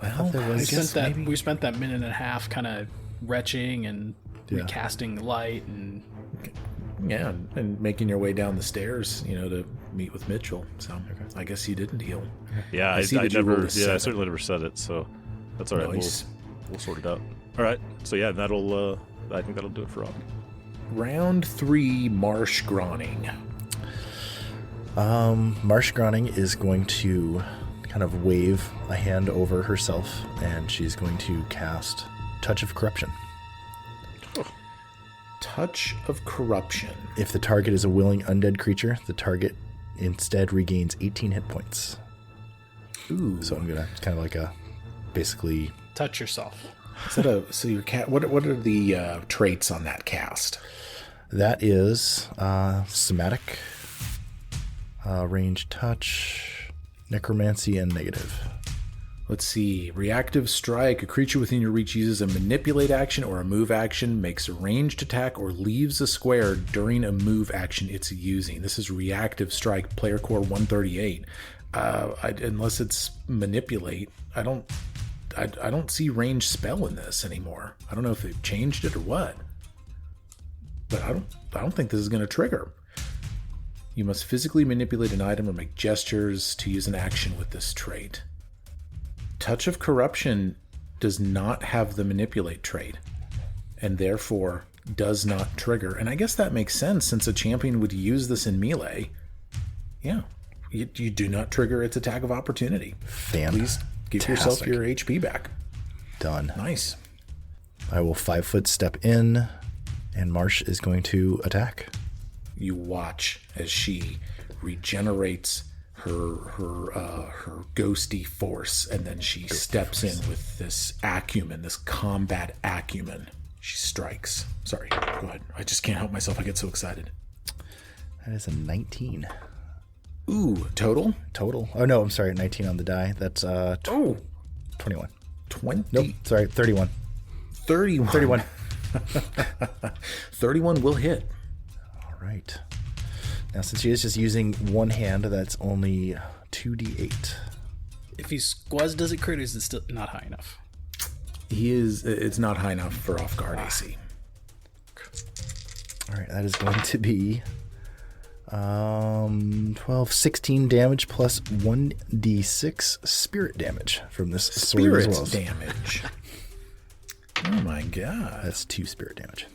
Well, we spent that minute and a half kind of retching and recasting the light and and making your way down the stairs, to meet with Mitchell. So I guess you didn't heal. Yeah, I certainly never said it. So that's all right. Nice. We'll sort it out. All right. So yeah, I think that'll do it for Og. Round 3, Marsh Groning. Marsh Groning is going to kind of wave a hand over herself, and she's going to cast Touch of Corruption. Touch of Corruption. If the target is a willing undead creature, the target instead regains 18 hit points. Ooh. So I'm gonna kind of like a basically. Touch yourself. Is that so your cat? What are the traits on that cast? That is somatic, range touch, necromancy, and negative. Let's see. Reactive Strike. A creature within your reach uses a manipulate action or a move action, makes a ranged attack, or leaves a square during a move action it's using. This is Reactive Strike, Player Core 138. Unless it's manipulate, I don't see ranged spell in this anymore. I don't know if they've changed it or what. But I don't think this is going to trigger. You must physically manipulate an item or make gestures to use an action with this trait. Touch of Corruption does not have the manipulate trait, and therefore does not trigger. And I guess that makes sense, since a champion would use this in melee. Yeah, you do not trigger its attack of opportunity. Please give yourself your HP back. Done. Nice. I will 5-foot step in, and Marsh is going to attack. You watch as she regenerates her ghosty force, and then she steps in with this acumen, this combat acumen. She strikes. Sorry, go ahead. I just can't help myself. I get so excited. That is a 19. Ooh, total? Total. Oh, no, I'm sorry. 19 on the die. That's 21. 20. Nope, sorry, 31. 31. 31. 31 will hit. All right. Now, since she is just using one hand, that's only 2d8. If he squaz, does it crit, or is it still not high enough? It's not high enough for off guard AC. All right, that is going to be 16 damage plus 1d6 spirit damage from this sword as well. Spirit damage. Oh my god. That's 2 spirit damage.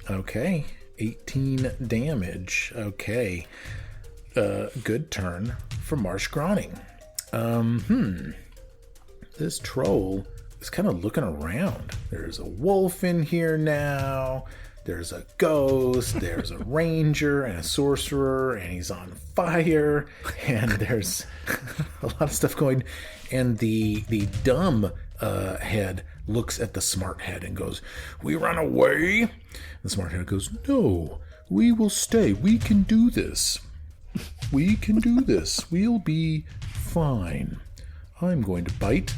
Okay. 18 damage. Okay. Good turn for Marsh Groning. This troll is kind of looking around. There's a wolf in here now. There's a ghost. There's a ranger and a sorcerer, and he's on fire. And there's a lot of stuff going. And the dumb head looks at the smart head and goes, "We run away?" The smart head goes, "No, we will stay. We can do this. We can do this. We'll be fine. I'm going to bite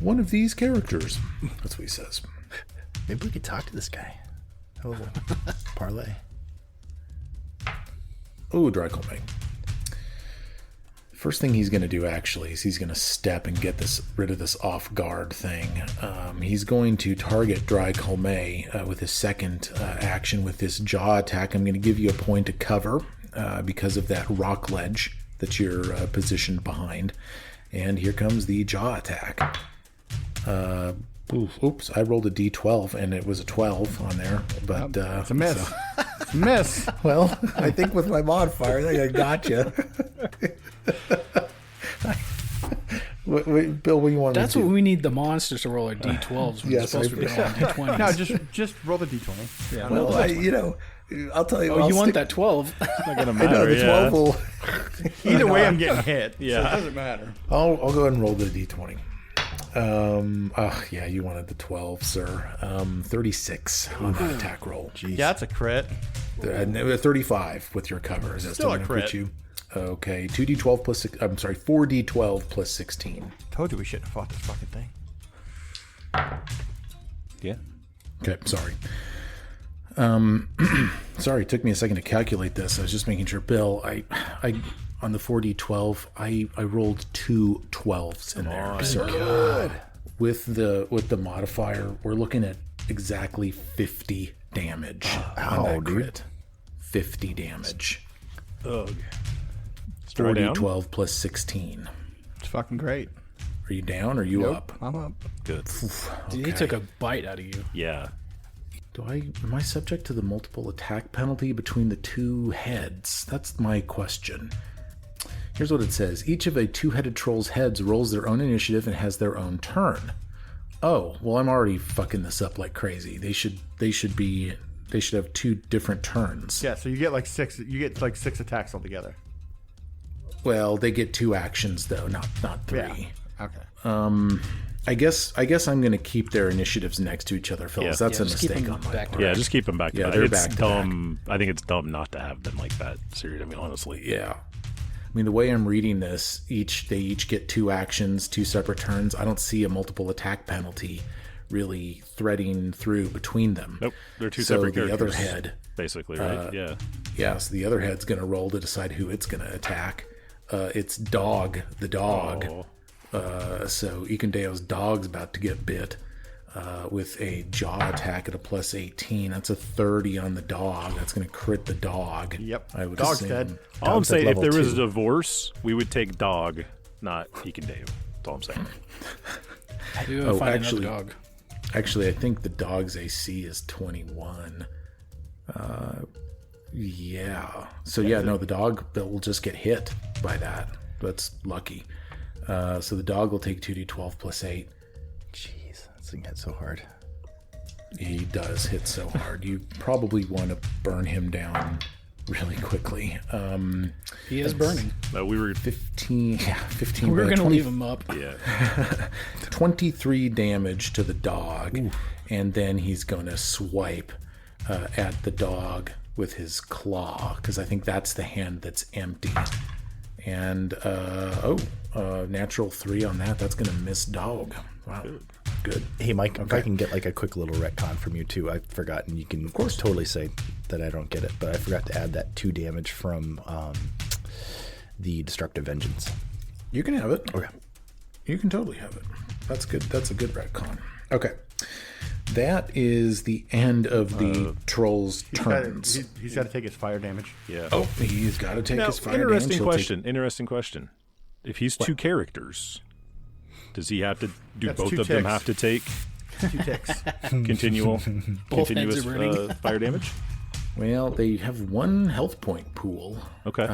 one of these characters." That's what he says. Maybe we could talk to this guy. A little parlay. Oh, Dracolmay. First thing he's going to do, actually, is he's going to step and get rid of this off-guard thing. He's going to target Dracolmay with his second action with this jaw attack. I'm going to give you a point of cover because of that rock ledge that you're positioned behind. And here comes the jaw attack. Oops, I rolled a d12, and it was a 12 on there. But it's a miss. So. It's a miss. Well, I think with my modifier, I think I got you. Wait, Bill, what do you want That's to do? what we need the monsters to roll our d12s. We're Yes, supposed to be rolling d20s. No, just roll the d20. Yeah. Well, I'll tell you. Oh, I'll you want stick- that 12? Not gonna I matter. know, the 12 will... Either way, I'm getting hit. Yeah. So it doesn't matter. I'll go ahead and roll the d20. Yeah, you wanted the 12, sir. 36 on that attack roll. Jeez. Yeah, that's a crit. 35 with your cover. Is that Still a gonna crit. crit you? Okay, 2d12 plus 6, I'm sorry, 4d12 plus 16. Told you we shouldn't have fought this fucking thing. Yeah. Okay, sorry. Sorry, it took me a second to calculate this. I was just making sure. Bill, I on the 4d12, I rolled 2 12s in there. Sir. God. With the modifier, we're looking at exactly 50 damage on that crit. 50 damage. Ugh. Throw down. 4d12 plus 16. It's fucking great. Are you down or are you up? I'm up. Good. Dude, he took a bite out of you. Yeah. Am I subject to the multiple attack penalty between the two heads? That's my question. Here's what it says. Each of a two-headed troll's heads rolls their own initiative and has their own turn. Oh, well, I'm already fucking this up like crazy. They should be they should have 2 different turns. Yeah, so you get like 6. You get like 6 attacks altogether. Well, they get 2 actions though, not 3. Yeah. Okay. I guess I'm going to keep their initiatives next to each other, Phyllis. Yeah. That's a just keep mistake them on my back to part. Yeah, just keep them back to Yeah, back. they're It's back to dumb. I think it's dumb not to have them like that. Seriously, I mean, honestly. Yeah. I mean, the way I'm reading this, they each get 2 actions, 2 separate turns. I don't see a multiple attack penalty really threading through between them. Nope, they're 2 So separate the characters. other head, basically, right? Yeah. yeah, so the other head's going to roll to decide who it's going to attack. It's Dog, the dog. Oh. So Ikendeo's dog's about to get bit with a jaw attack at a plus 18. That's a 30 on the dog. That's going to crit the dog. Yep. I would Dog's assume. dead. All I'm Dog's at saying, if level there was 2. a divorce, we would take dog, not Ikendave. That's all I'm saying. I do Oh, find actually- another dog. Actually, I think the dog's AC is 21. Yeah. So, yeah, no, the dog will just get hit by that. That's lucky. So the dog will take 2d12 plus 8. Jeez, this thing hit so hard. He does hit so hard. You probably want to burn him down really quickly. He is burning. We were 15. Yeah, 15. We were but going to 20 leave him up. yeah. 23 damage to the dog. And then he's going to swipe at the dog with his claw, because I think that's the hand that's empty. And, natural 3 on that. That's going to miss dog. Wow. Good. Hey, Mike, if I can get like a quick little retcon from you too. I've forgotten. You can, of course, totally say that I don't get it, but I forgot to add that 2 damage from the Destructive Vengeance. You can have it. Okay. You can totally have it. That's good. That's a good retcon. Okay. That is the end of the troll's turns. He's got to take his fire damage. Yeah. Oh, he's got to take Now, his fire interesting damage. He'll question. Interesting question. If he's 2 characters, does he have to do That's both 2 of them ticks. have to take 2 ticks. continuous heads are burning. fire damage? Well, they have 1 health point pool. Okay.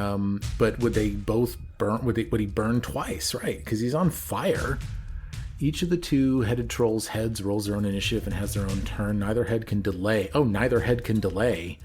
But would they both burn? Would he burn twice? Right, because he's on fire. Each of the 2-headed trolls' heads rolls their own initiative and has their own turn. Neither head can delay. Neither head can delay.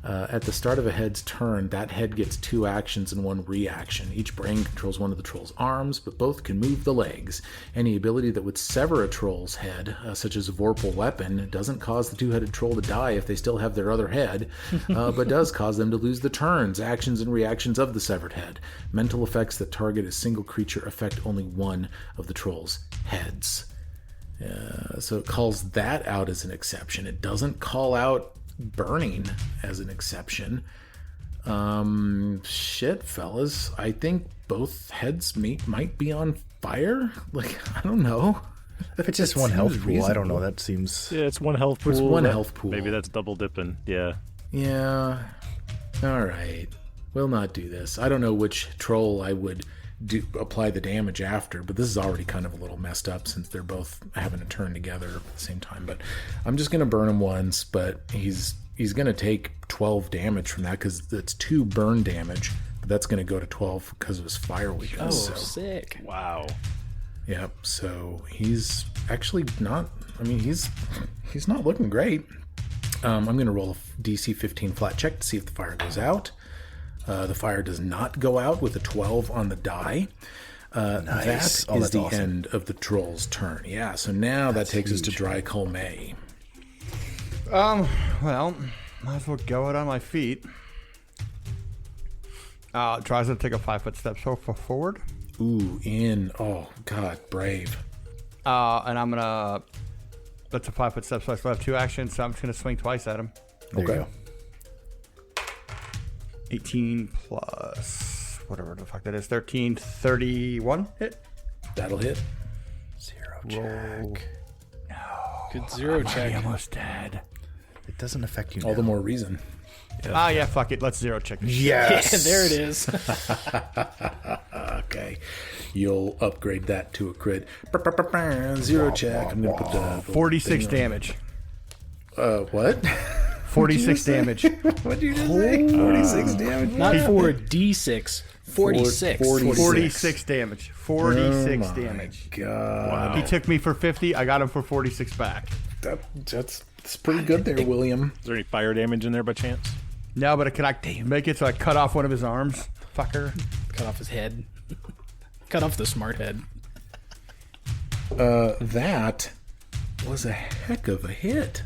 At the start of a head's turn, that head gets 2 actions and 1 reaction. Each brain controls one of the troll's arms, but both can move the legs. Any ability that would sever a troll's head, such as a vorpal weapon, doesn't cause the 2-headed troll to die if they still have their other head, but does cause them to lose the turns, actions, and reactions of the severed head. Mental effects that target a single creature affect only one of the troll's heads. So it calls that out as an exception. It doesn't call out burning as an exception. Shit, fellas. I think both heads might be on fire. Like, I don't know. If it's just 1 health pool, I don't know. That seems... Yeah, it's 1 health pool. It's 1 health pool. Maybe that's double dipping. Yeah. Yeah. All right. We'll not do this. I don't know which troll I would apply the damage after, but this is already kind of a little messed up since they're both having a turn together at the same time. But I'm just going to burn him once, but he's going to take 12 damage from that because it's 2 burn damage, but that's going to go to 12 because of his fire weakness. Oh, sick. Wow. Yep. So he's actually not. I mean, he's not looking great. I'm going to roll a DC 15 flat check to see if the fire goes out. The fire does not go out with a 12 on the die. Nice. That is the awesome. end of the troll's turn. Yeah. So now that takes us to Dry Colmay. Well, might as well go out on my feet. Tries to take a 5-foot step forward. Ooh, in. Oh God, brave. And I'm gonna. That's a 5-foot step, so I still have 2 actions. So I'm just gonna swing twice at him. There Okay. you go. 18 plus whatever the fuck that is. 13, 31 hit. That'll hit. 0 Roll. check. Good 0 check. Almost dead. It doesn't affect you All now. the more reason. Yeah, fuck it. Let's 0 check this shit. Yes. Yeah, there it is. Okay. You'll upgrade that to a crit. 0 check. I'm gonna put the 46 damage. What? 46 damage. What did you just say? 46 damage. Not 4d6. 46. 46 damage. 46 Oh my damage. God. He took me for 50. I got him for 46 back. That's It's pretty good there, William. Is there any fire damage in there by chance? No, but can I make it so I cut off one of his arms? Fucker. Cut off his head. Cut off the smart head. That was a heck of a hit.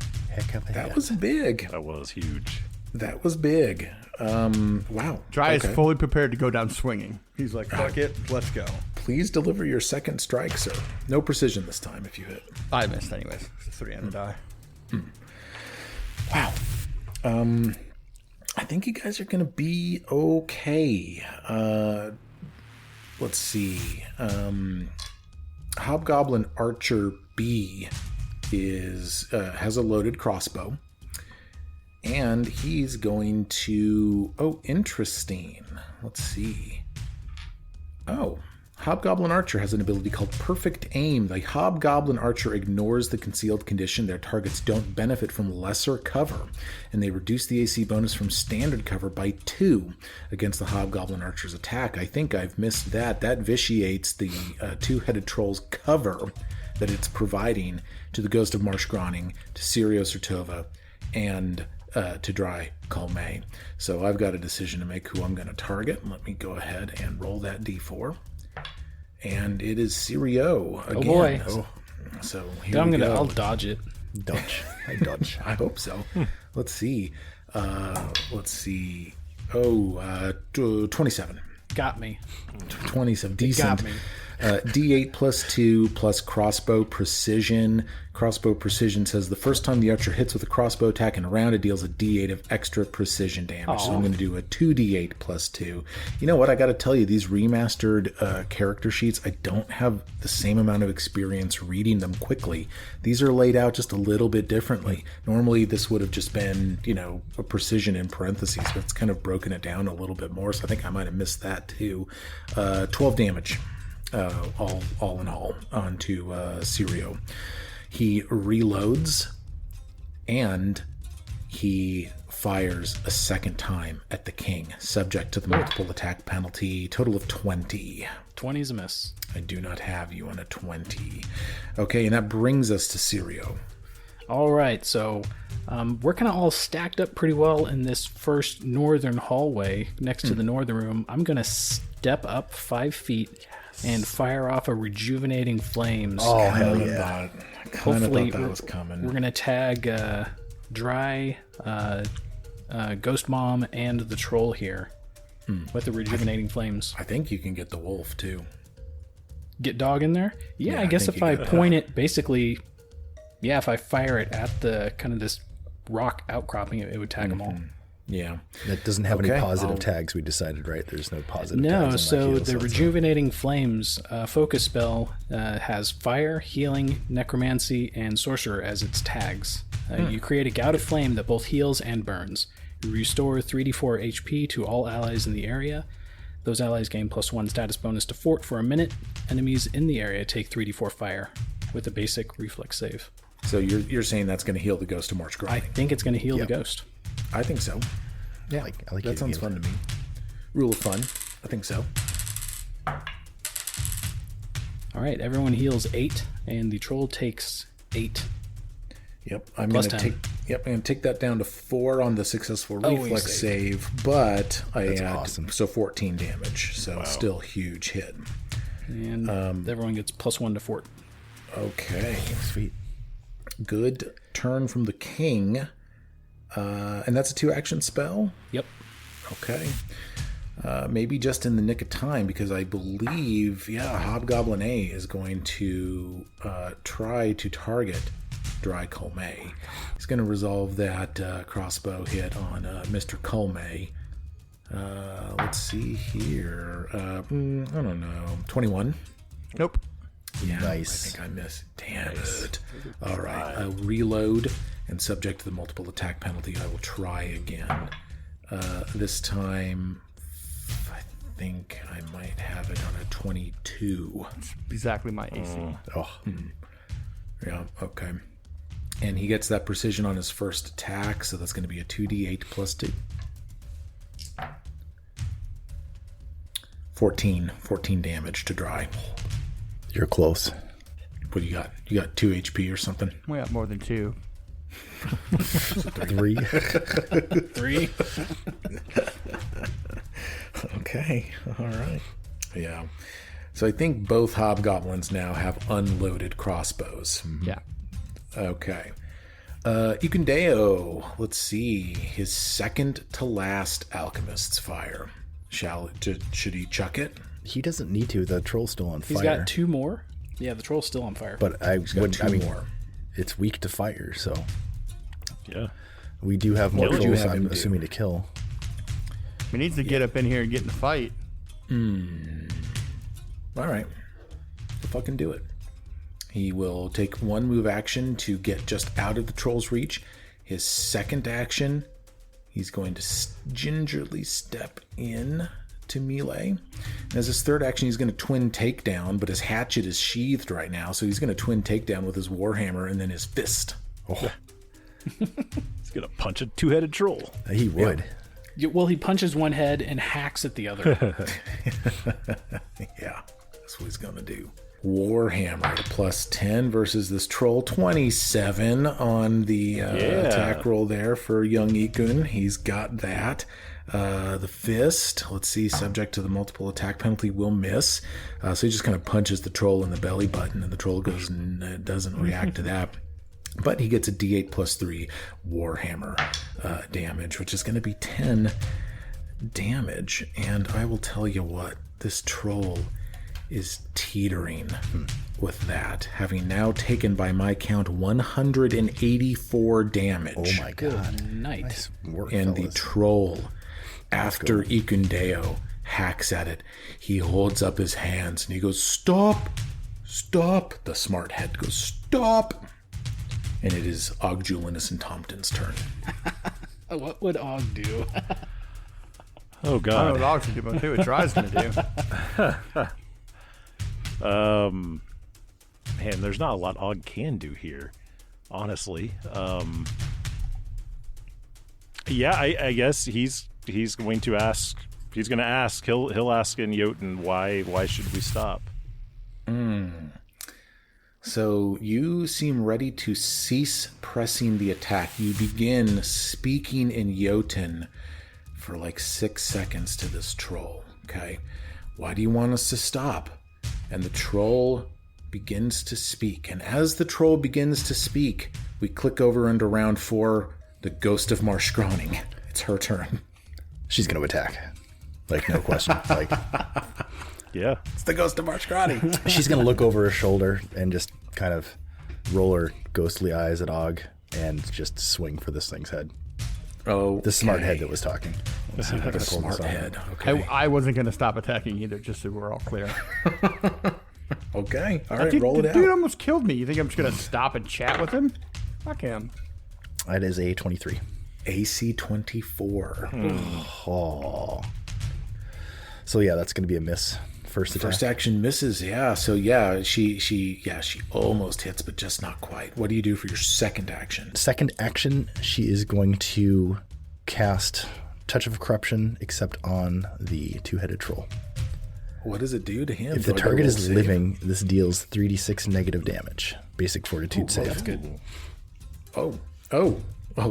That was big. That was huge. That was big. Wow. Dry is fully prepared to go down swinging. He's like, fuck it, let's go. Please deliver your second strike, sir. No precision this time if you hit. I missed anyways. It's a 3 on the die. Wow. I think you guys are going to be okay. Let's see. Hobgoblin Archer B has a loaded crossbow. And he's going to... Oh, interesting. Let's see. Oh, Hobgoblin Archer has an ability called Perfect Aim. The Hobgoblin Archer ignores the concealed condition. Their targets don't benefit from lesser cover, and they reduce the AC bonus from standard cover by 2 against the Hobgoblin Archer's attack. I think I've missed that. That vitiates the two-headed troll's cover that it's providing to the Ghost of Marsh Groning, to Sirio Sertova, and to Dry Calme. So I've got a decision to make who I'm going to target. Let me go ahead and roll that d4. And it is Sirio again. Oh boy. So here I'll dodge it. Dodge. I dodge. I hope so. Let's see. 27. Got me. 27. Decent. Got me. D8 plus 2 plus crossbow precision. Crossbow precision says the first time the archer hits with a crossbow attack in a round, it deals a D8 of extra precision damage. So I'm going to do a 2D8 plus 2. You know what? I got to tell you, these remastered character sheets, I don't have the same amount of experience reading them quickly. These are laid out just a little bit differently. Normally, this would have just been, a precision in parentheses, but it's kind of broken it down a little bit more. So I think I might have missed that too. 12 damage. All in all, onto Sirio. He reloads, and he fires a second time at the king, subject to the multiple attack penalty. Total of 20. 20 is a miss. I do not have you on a 20. Okay, and that brings us to Sirio. All right, so we're kind of all stacked up pretty well in this first northern hallway next to the northern room. I'm going to step up 5 feet and fire off a rejuvenating flames. Oh, hell yeah. Hopefully, that was coming. We're going to tag Dry, Ghost Mom, and the troll here with the rejuvenating flames. I think you can get the wolf, too. Get dog in there? Yeah, Yeah, I I guess think if you I get point it, basically, if I fire it at the kind of this rock outcropping, it would tag them all. Yeah. That doesn't have any Okay. positive tags, we decided, right? There's no positive tags. No, on my so heal, the it's Rejuvenating Flames focus spell has Fire, Healing, Necromancy, and Sorcerer as its tags. You create a gout of flame that both heals and burns. You restore 3d4 HP to all allies in the area. Those allies gain +1 status bonus to fort for a minute. Enemies in the area take 3d4 fire with a basic reflex save. So you're saying that's going to heal the Ghost of March I Groning? think it's going to heal the ghost. I think so. Yeah, I like that sounds fun to me. Rule of fun. I think so. All right, everyone heals 8, and the troll takes 8. Yep, I'm Plus going to 10. take. Yep, I'm going to take that down to 4 on the successful you reflex save, but I That's add awesome. so 14 damage. So still huge hit. And everyone gets +1 to fort. Okay, Sweet. good turn from the king, and that's a 2-action spell. Yep. Okay. Maybe just in the nick of time, because I believe, Hobgoblin A is going to try to target Dry Calme. He's going to resolve that crossbow hit on Mr. Calme. Let's see here. I don't know. 21. Nope. Yeah, Nice. I think I missed. Damn it. All right. I'll reload, and subject to the multiple attack penalty, I will try again. This time, I think I might have it on a 22. Exactly my AC. Oh, Yeah, okay. And he gets that precision on his first attack, so that's going to be a 2d8 plus 2. 14 damage to Dry. you're close. What do you got? You got 2 HP or something? We got more than 2. 3. 3. Okay. All right. Yeah. So I think both hobgoblins now have unloaded crossbows. Yeah. Okay. Ikundeo, let's see. His second to last alchemist's fire. Should he chuck it? He doesn't need to. The troll's still on He's fire. got 2 more. Yeah, the troll's still on fire. But More. it's weak to fire, so Yeah. we do have more What would you trolls, have I'm him do? assuming, to kill. He needs to get up in here and get in the fight. All right. We'll fucking do it. He will take one move action to get just out of the troll's reach. His second action, he's going to gingerly step in to melee. And as his third action, he's going to twin takedown, but his hatchet is sheathed right now, so he's going to twin takedown with his warhammer and then his fist. Oh, He's going to punch a two-headed troll. he would. Well, he punches one head and hacks at the other. Yeah, that's what he's going to do. Warhammer plus 10 versus this troll. 27 on the attack roll there for young Ikun. He's got that. The fist, let's see, subject to the multiple attack penalty, will miss. So he just kind of punches the troll in the belly button, and the troll goes and doesn't react to that. But he gets a d8 plus 3 Warhammer damage, which is going to be 10 damage. And I will tell you what, this troll is teetering with that, having now taken, by my count, 184 damage. Oh my god. Night. Nice work, And the fellas. troll, after Ikundeo hacks at it, he holds up his hands and he goes, "Stop! Stop!" The smart head goes, "Stop!" And it is Ogjulinus and Tompton's turn. What would Og do? Oh, I don't know God. what dogs can do, but what Try's going to do. Man, there's not a lot Og can do here, honestly. Yeah, I guess he's going to ask. He's going to ask. He'll ask in Jotun, why should we stop? So you seem ready to cease pressing the attack. You begin speaking in Jotun for like 6 seconds to this troll. Okay, why do you want us to stop? And the troll begins to speak. And as the troll begins to speak, we click over into round 4, the Ghost of Marsh Groning. It's her turn. She's going to attack. Like, no question. Like, Yeah. It's the Ghost of Marsh Groning. she's going to look over her shoulder and just kind of roll her ghostly eyes at Og and just swing for this thing's head. Oh, The smart head that was talking. Let's see if I can the pull this smart off. head. Okay. I wasn't going to stop attacking either, just so we're all clear. Okay. All right. Dude, Roll the it dude out. almost killed me. You think I'm just going to stop and chat with him? Fuck him. That is a 23. AC 24. Oh. So yeah, that's going to be a miss. First attack. First action misses, yeah. So yeah, she almost hits, but just not quite. What do you do for your second action? Second action, she is going to cast Touch of Corruption, except on the two-headed troll. What does it do to him? If the Do I target roll is save? living, this deals 3d6 negative damage. Basic Fortitude save. That's good. Oh,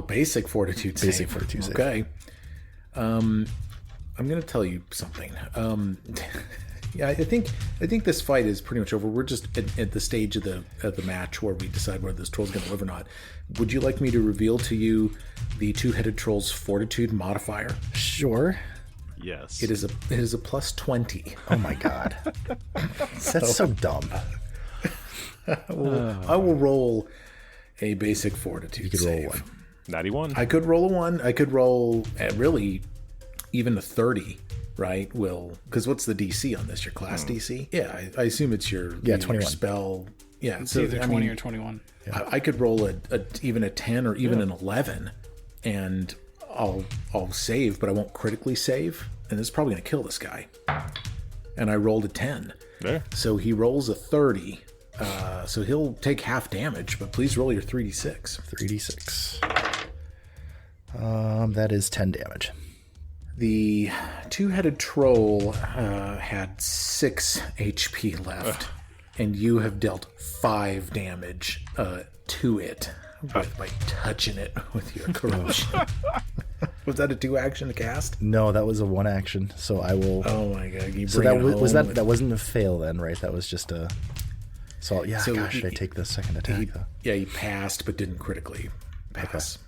basic fortitude save. Basic fortitude save. Okay. I'm going to tell you something. Yeah, I think this fight is pretty much over. We're just at the stage of the match where we decide whether this troll's going to live or not. Would you like me to reveal to you the two-headed troll's fortitude modifier? Sure. Yes. It is a plus 20. Oh my god. That's so dumb. I will roll a basic fortitude You could roll save. one. 91. I could roll a 1. I could roll really even a 30. Right? Because what's the DC on this? Your class DC? Yeah, I assume it's your, Yeah, your 21. spell. Yeah, It's either 20 or 21. I could roll even a 10 or even an 11, and I'll save, but I won't critically save, and this is probably going to kill this guy. And I rolled a 10. There. So he rolls a 30. So he'll take half damage, but please roll your 3d6. 3d6. That is 10 damage. The two-headed troll had 6 HP left, and you have dealt 5 damage to it by touching it with your corrosion. Was that a 2-action to cast? No, that was a 1 action. So I will. Oh my god! You So bring that it was home that wasn't a fail then, right? That was just a. So yeah, So gosh, he- I take the second attack. Though. Yeah, he passed, but didn't critically pass.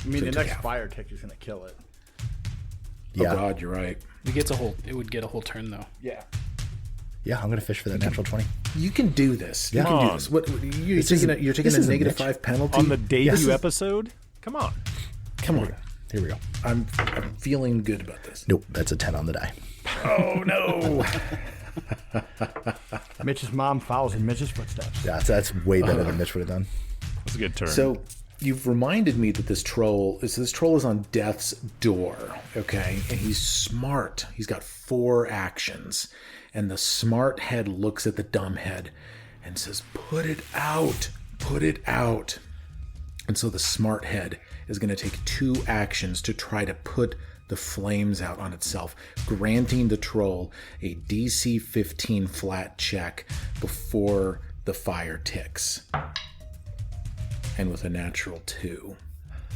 I mean, So the took next half. fire tick is going to kill it. Yeah, Oh god, you're right. It would get a whole turn though. Yeah. yeah, I'm gonna fish for that natural 20. You can do this. You Yeah. can Come do on. this. What you're This taking? isn't- You're taking this a isn't negative Mitch. 5 penalty On the debut Yes. episode? Come on. Come on. Here we go. I'm feeling good about this. Nope, that's a 10 on the die. Oh no! Mitch's mom follows in Mitch's footsteps. Yeah, that's way better than Mitch would have done. That's a good turn. So you've reminded me that this troll is on death's door, okay? And he's smart. He's got 4 actions. And the smart head looks at the dumb head and says, "Put it out. Put it out." And so the smart head is going to take 2 actions to try to put the flames out on itself, granting the troll a DC 15 flat check before the fire ticks. And with a natural 2,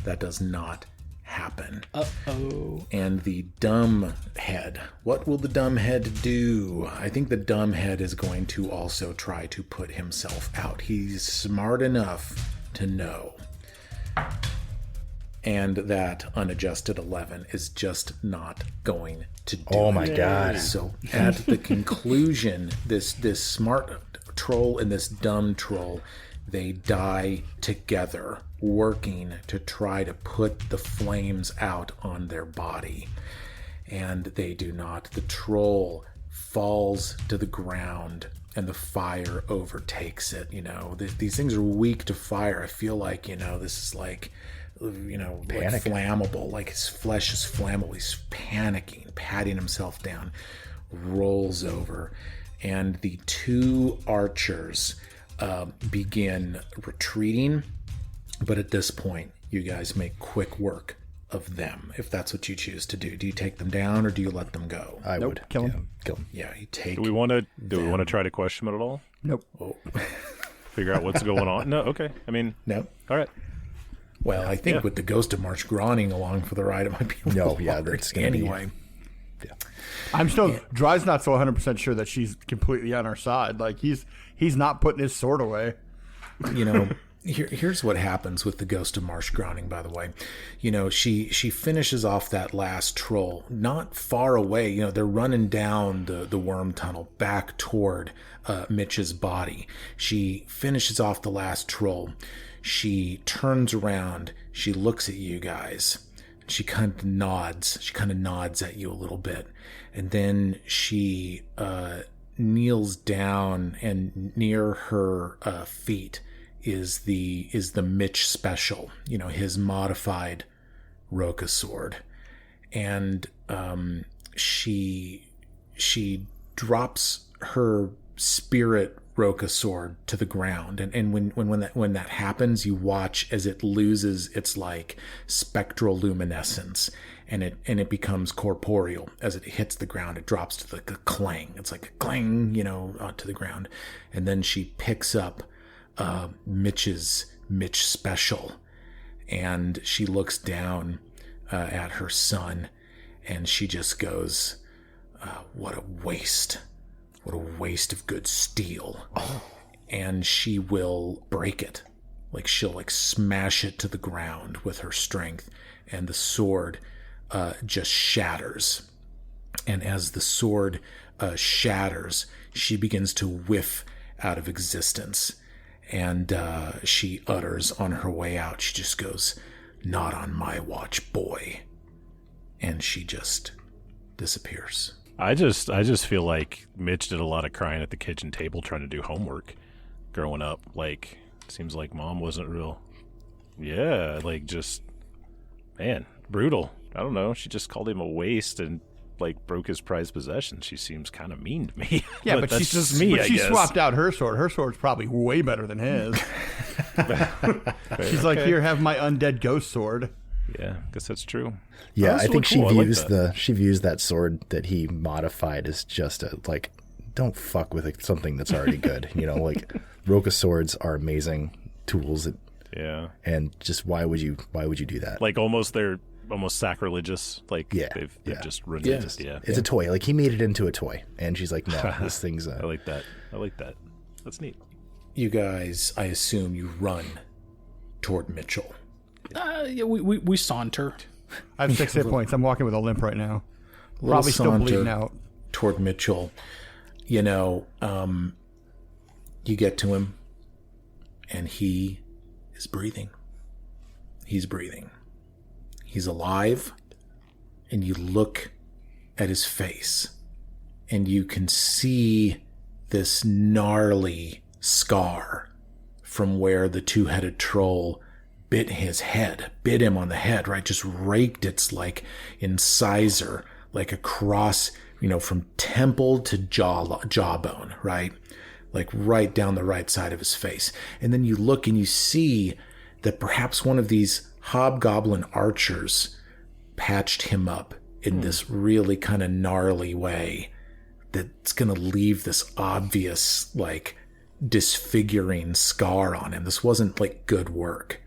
that does not happen. Uh-oh. And the dumb head, what will the dumb head do? I think the dumb head is going to also try to put himself out. He's smart enough to know. And that unadjusted 11 is just not going to do Oh it. my god. So at the conclusion, this smart troll and this dumb troll, they die together, working to try to put the flames out on their body. And they do not. The troll falls to the ground and the fire overtakes it. You know, these things are weak to fire. I feel like, this is like, like flammable, like his flesh is flammable. He's panicking, patting himself down, rolls over, and the 2 archers begin retreating. But at this point, you guys make quick work of them, if that's what you choose to do. Do you take them down or do you let them go? I would kill him. Yeah, kill him. Yeah, you take. do we want to try to question him at all? Nope. Figure out what's going on? No, okay. I mean, No. all right. Well, I think with the Ghost of March Groning along for the ride, it might be a little hard that's gonna be- anyway. I'm still. Dry's not so 100% sure that she's completely on our side. Like he's not putting his sword away. Here's what happens with the Ghost of Marsh Groning, by the way. She finishes off that last troll not far away. They're running down the worm tunnel back toward Mitch's body. She finishes off the last troll. She turns around. She looks at you guys. She kind of nods. She kind of nods at you a little bit. And then she kneels down, and near her feet is the Mitch special, his modified Roka sword. And she drops her spirit Roka sword to the ground, and when that happens, you watch as it loses its like spectral luminescence, and it becomes corporeal. As it hits the ground, it drops to like a clang. It's like a clang, to the ground, and then she picks up Mitch special, and she looks down at her son, and she just goes, "What a waste! What a waste of good steel!" And she will break it, like she'll smash it to the ground with her strength, and the sword just shatters. And as the sword shatters, she begins to whiff out of existence. And she utters on her way out, she just goes, "Not on my watch, boy." And she just disappears. I just feel like Mitch did a lot of crying at the kitchen table trying to do homework growing up. Like, seems like mom wasn't real. Yeah, just, man, brutal. I don't know. She just called him a waste and broke his prized possession. She seems kind of mean to me. Yeah, but that's she's just me. But I she guess. swapped out her sword. Her sword's probably way better than his. She's like, "Here, have my undead ghost sword." Yeah, I guess that's true. Yeah, That's I think really cool. I like she views that sword that he modified as just don't fuck with something that's already good. Roka swords are amazing tools. Yeah. And just why would you do that? Like they're almost sacrilegious. Like they've just ruined it. Yeah. It's a toy. Like he made it into a toy, and she's like, no, this thing's. I like that. That's neat. You guys, I assume you run toward Mitchell. Yeah, we saunter. I have 6 hit points. I'm walking with a limp right now. Little Probably still saunter bleeding out. toward Mitchell. You know, you get to him, and he is breathing. He's breathing. He's alive, and you look at his face, and you can see this gnarly scar from where the two-headed troll bit him on the head, right? Just raked its like incisor, like across, from temple to jawbone, right? Like right down the right side of his face. And then you look and you see that perhaps one of these hobgoblin archers patched him up in this really kind of gnarly way that's going to leave this obvious, like, disfiguring scar on him. This wasn't like good work.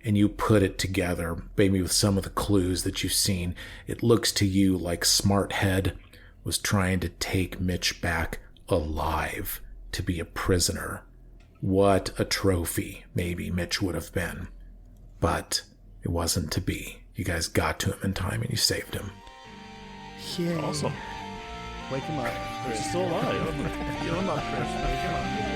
And you put it together, maybe with some of the clues that you've seen. It looks to you like Smarthead was trying to take Mitch back alive to be a prisoner. What a trophy maybe Mitch would have been. But it wasn't to be. You guys got to him in time and you saved him. Yay. Awesome. Wake him up. He's still alive. Heal him up, Chris. Wake him up.